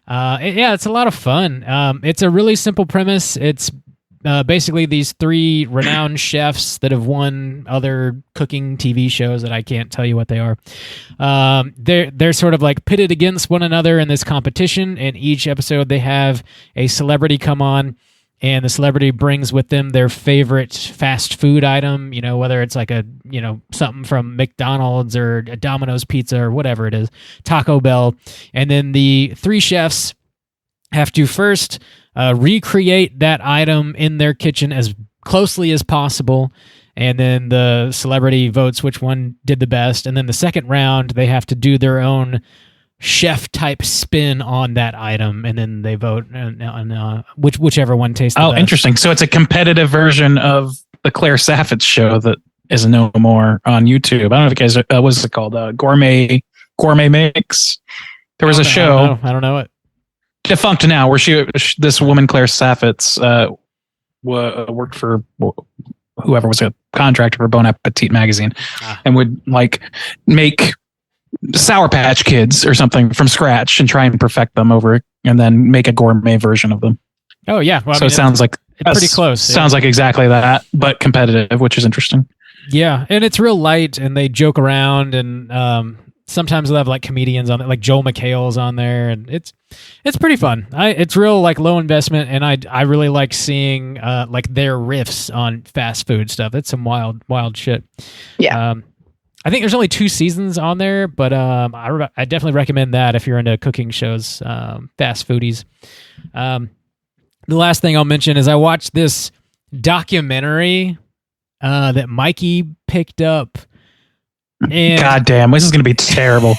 It's a lot of fun. It's a really simple premise. It's basically these three renowned chefs that have won other cooking TV shows that I can't tell you what they are. They're sort of like pitted against one another in this competition, and each episode they have a celebrity come on, and the celebrity brings with them their favorite fast food item, whether it's like something from McDonald's or a Domino's pizza or whatever it is, Taco Bell. And then the three chefs have to first recreate that item in their kitchen as closely as possible, and then the celebrity votes which one did the best, and then the second round they have to do their own chef type spin on that item, and then they vote on whichever one tastes the best. Interesting. So it's a competitive version of the Claire Saffitz show that is no more on YouTube. I don't know if you guys what's it called, Gourmet Mix. There was a show, I don't know it, defunct now, where this woman Claire Saffitz worked for whoever was a contractor for Bon Appetit magazine, and would like make Sour Patch Kids or something from scratch and try and perfect them over, and then make a gourmet version of them. Oh yeah, well, it sounds like it's pretty close. Sounds like exactly that, but competitive, which is interesting. Yeah, and it's real light, and they joke around, and sometimes they'll have like comedians on it, like Joel McHale's on there, and it's pretty fun. It's real like low investment, and I really like seeing like their riffs on fast food stuff. It's some wild shit. Yeah. I think there's only 2 seasons on there, but I definitely recommend that if you're into cooking shows, Fast Foodies. The last thing I'll mention is I watched this documentary that Mikey picked up. And God damn, this is going to be terrible.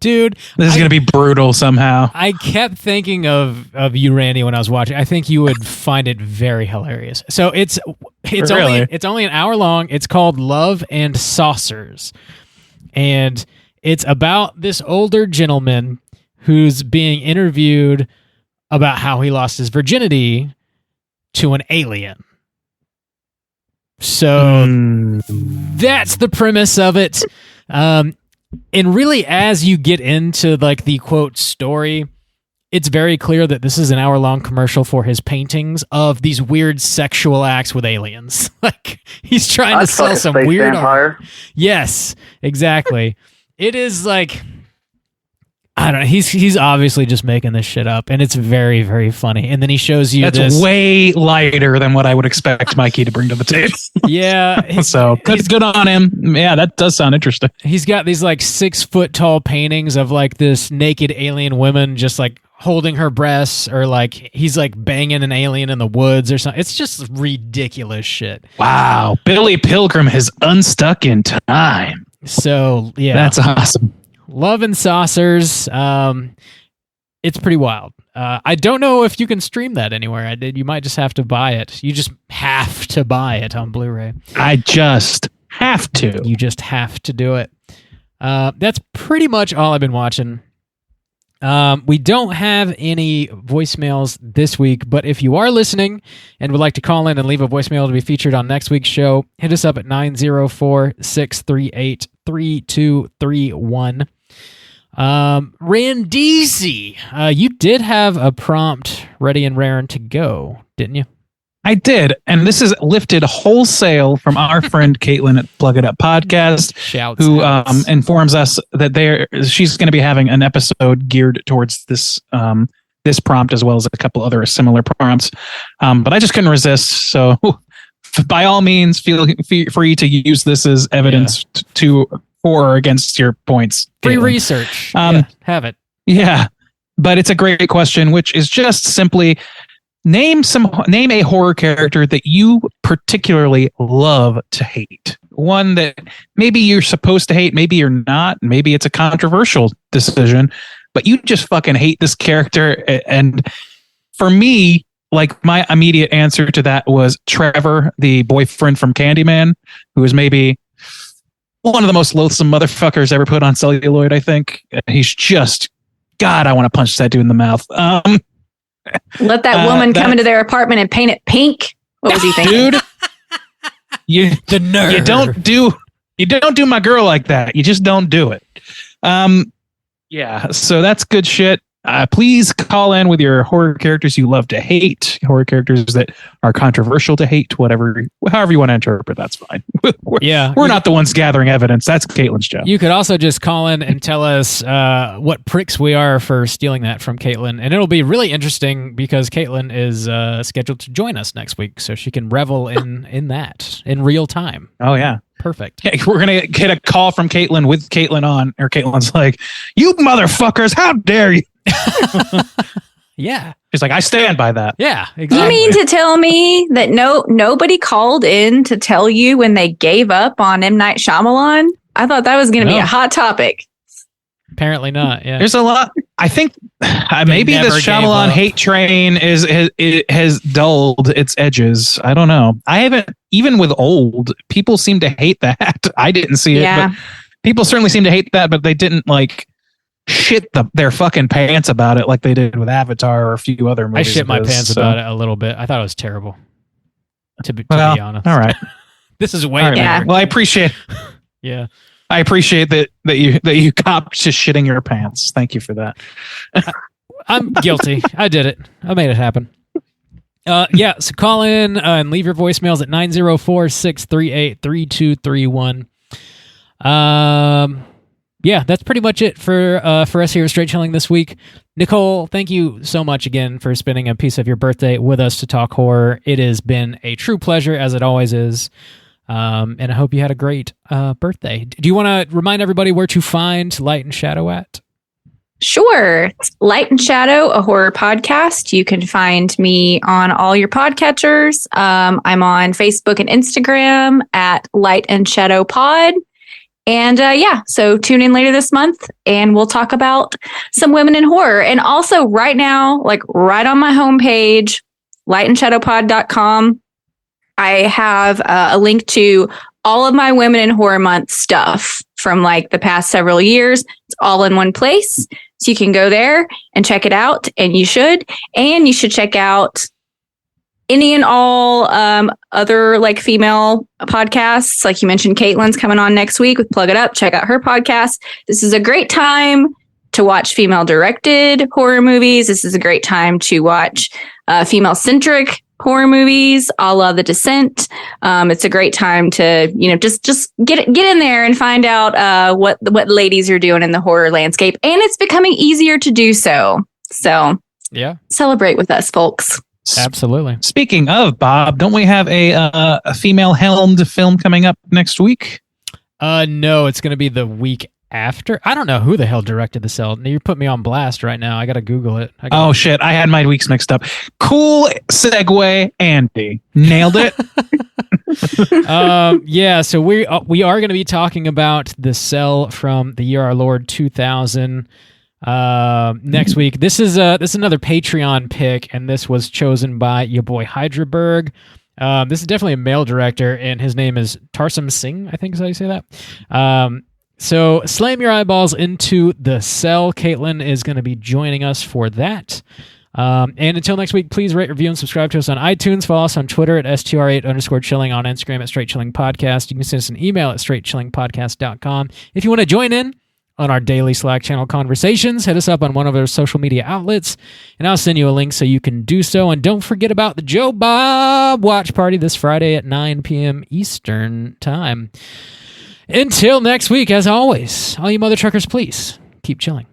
Dude, this is going to be brutal somehow. I kept thinking of you, Randy, when I was watching. I think you would find it very hilarious. So it's only an hour long. It's called Love and Saucers. And it's about this older gentleman who's being interviewed about how he lost his virginity to an alien. So that's the premise of it. And really, as you get into like the quote story, it's very clear that this is an hour-long commercial for his paintings of these weird sexual acts with aliens. Like he's trying to sell some weird art. Yes, exactly. It is like, I don't know. He's obviously just making this shit up, and it's very, very funny. And then he shows you that's way lighter than what I would expect Mikey to bring to the table. Yeah, so good on him. Yeah, that does sound interesting. He's got these like 6-foot tall paintings of like this naked alien woman just like holding her breasts, or like he's like banging an alien in the woods or something. It's just ridiculous shit. Wow, Billy Pilgrim has unstuck in time. So yeah, that's awesome. Love and Saucers. It's pretty wild. I don't know if you can stream that anywhere. You might just have to buy it. You just have to buy it on Blu-ray. I just have to. You just have to do it. That's pretty much all I've been watching. We don't have any voicemails this week, but if you are listening and would like to call in and leave a voicemail to be featured on next week's show, hit us up at 904-638-3231. Randeezy, you did have a prompt ready and raring to go, didn't you? I did, and this is lifted wholesale from our friend Caitlin at Plug It Up Podcast, who informs us that she's going to be having an episode geared towards this this prompt, as well as a couple other similar prompts. But I just couldn't resist, so by all means, feel free to use this as evidence to for or against your points. Free Caitlin. research. Have it. Yeah, but it's a great question, which is just simply name a horror character that you particularly love to hate. One that maybe you're supposed to hate, maybe you're not, maybe it's a controversial decision, but you just fucking hate this character. And for me, like, my immediate answer to that was Trevor, the boyfriend from Candyman, who is maybe one of the most loathsome motherfuckers ever put on celluloid, I think. He's just, God, I want to punch that dude in the mouth. Let that woman come into their apartment and paint it pink. What was he thinking? Dude, The nerve. you don't do my girl like that. You just don't do it. Yeah, so that's good shit. Please call in with your horror characters you love to hate, horror characters that are controversial to hate, however you want to interpret, that's fine. We're not the ones gathering evidence. That's Caitlin's job. You could also just call in and tell us what pricks we are for stealing that from Caitlin. And it'll be really interesting because Caitlin is scheduled to join us next week, so she can revel in that in real time. Oh, yeah. Perfect. Yeah, we're going to get a call from Caitlin with Caitlin on, or Caitlin's like, you motherfuckers, how dare you? Yeah. She's like, I stand by that. Yeah, exactly. You mean to tell me that nobody called in to tell you when they gave up on M. Night Shyamalan? I thought that was going to be a hot topic. Apparently not. Yeah. There's a lot. I think maybe never this gave Shyamalan up. hate train has dulled its edges. I don't know. I haven't, even with old, people seem to hate that. I didn't see it, but people certainly seem to hate that, but they didn't like shit their fucking pants about it like they did with Avatar or a few other I movies. shit my pants about it a little bit. I thought it was terrible. To be honest. All right. This is way All right. better. Well, I appreciate that you copped to shitting your pants. Thank you for that. I'm guilty. I did it. I made it happen. So call in and leave your voicemails at 904-638-3231. That's pretty much it for us here at Straight Chilling this week. Nicole, thank you so much again for spending a piece of your birthday with us to talk horror. It has been a true pleasure, as it always is. And I hope you had a great birthday. Do you want to remind everybody where to find Light and Shadow at? Sure. It's Light and Shadow, a horror podcast. You can find me on all your podcatchers. I'm on Facebook and Instagram at Light and Shadow Pod. And so tune in later this month and we'll talk about some women in horror. And also right now, like right on my homepage, lightandshadowpod.com, I have a link to all of my Women in Horror Month stuff from like the past several years. It's all in one place. So you can go there and check it out, and you should. And you should check out any and all other like female podcasts. Like you mentioned, Caitlin's coming on next week with Plug It Up. Check out her podcast. This is a great time to watch female directed horror movies. This is a great time to watch female centric horror movies, a la The Descent. It's a great time to, just get in there and find out what ladies are doing in the horror landscape. And it's becoming easier to do so. So celebrate with us, folks. Absolutely. Speaking of, Bob, don't we have a female helmed film coming up next week? No, it's going to be the week after. I don't know who the hell directed the cell. You put me on blast right now. I got to Google it. Oh shit! I had my weeks mixed up. Cool segue, Andy. Nailed it. So we are going to be talking about the cell from the year our Lord 2000 next week. This is another Patreon pick, and this was chosen by your boy Hydraberg. This is definitely a male director, and his name is Tarsum Singh, I think is how you say that. So slam your eyeballs into the cell. Caitlin is going to be joining us for that. And until next week, please rate, review, and subscribe to us on iTunes. Follow us on Twitter at STR8_chilling, on Instagram at Straight Chilling Podcast. You can send us an email at straightchillingpodcast.com. If you want to join in on our daily Slack channel conversations, hit us up on one of our social media outlets, and I'll send you a link so you can do so. And don't forget about the Joe Bob Watch Party this Friday at 9 p.m. Eastern Time. Until next week, as always, all you mother truckers, please keep chilling.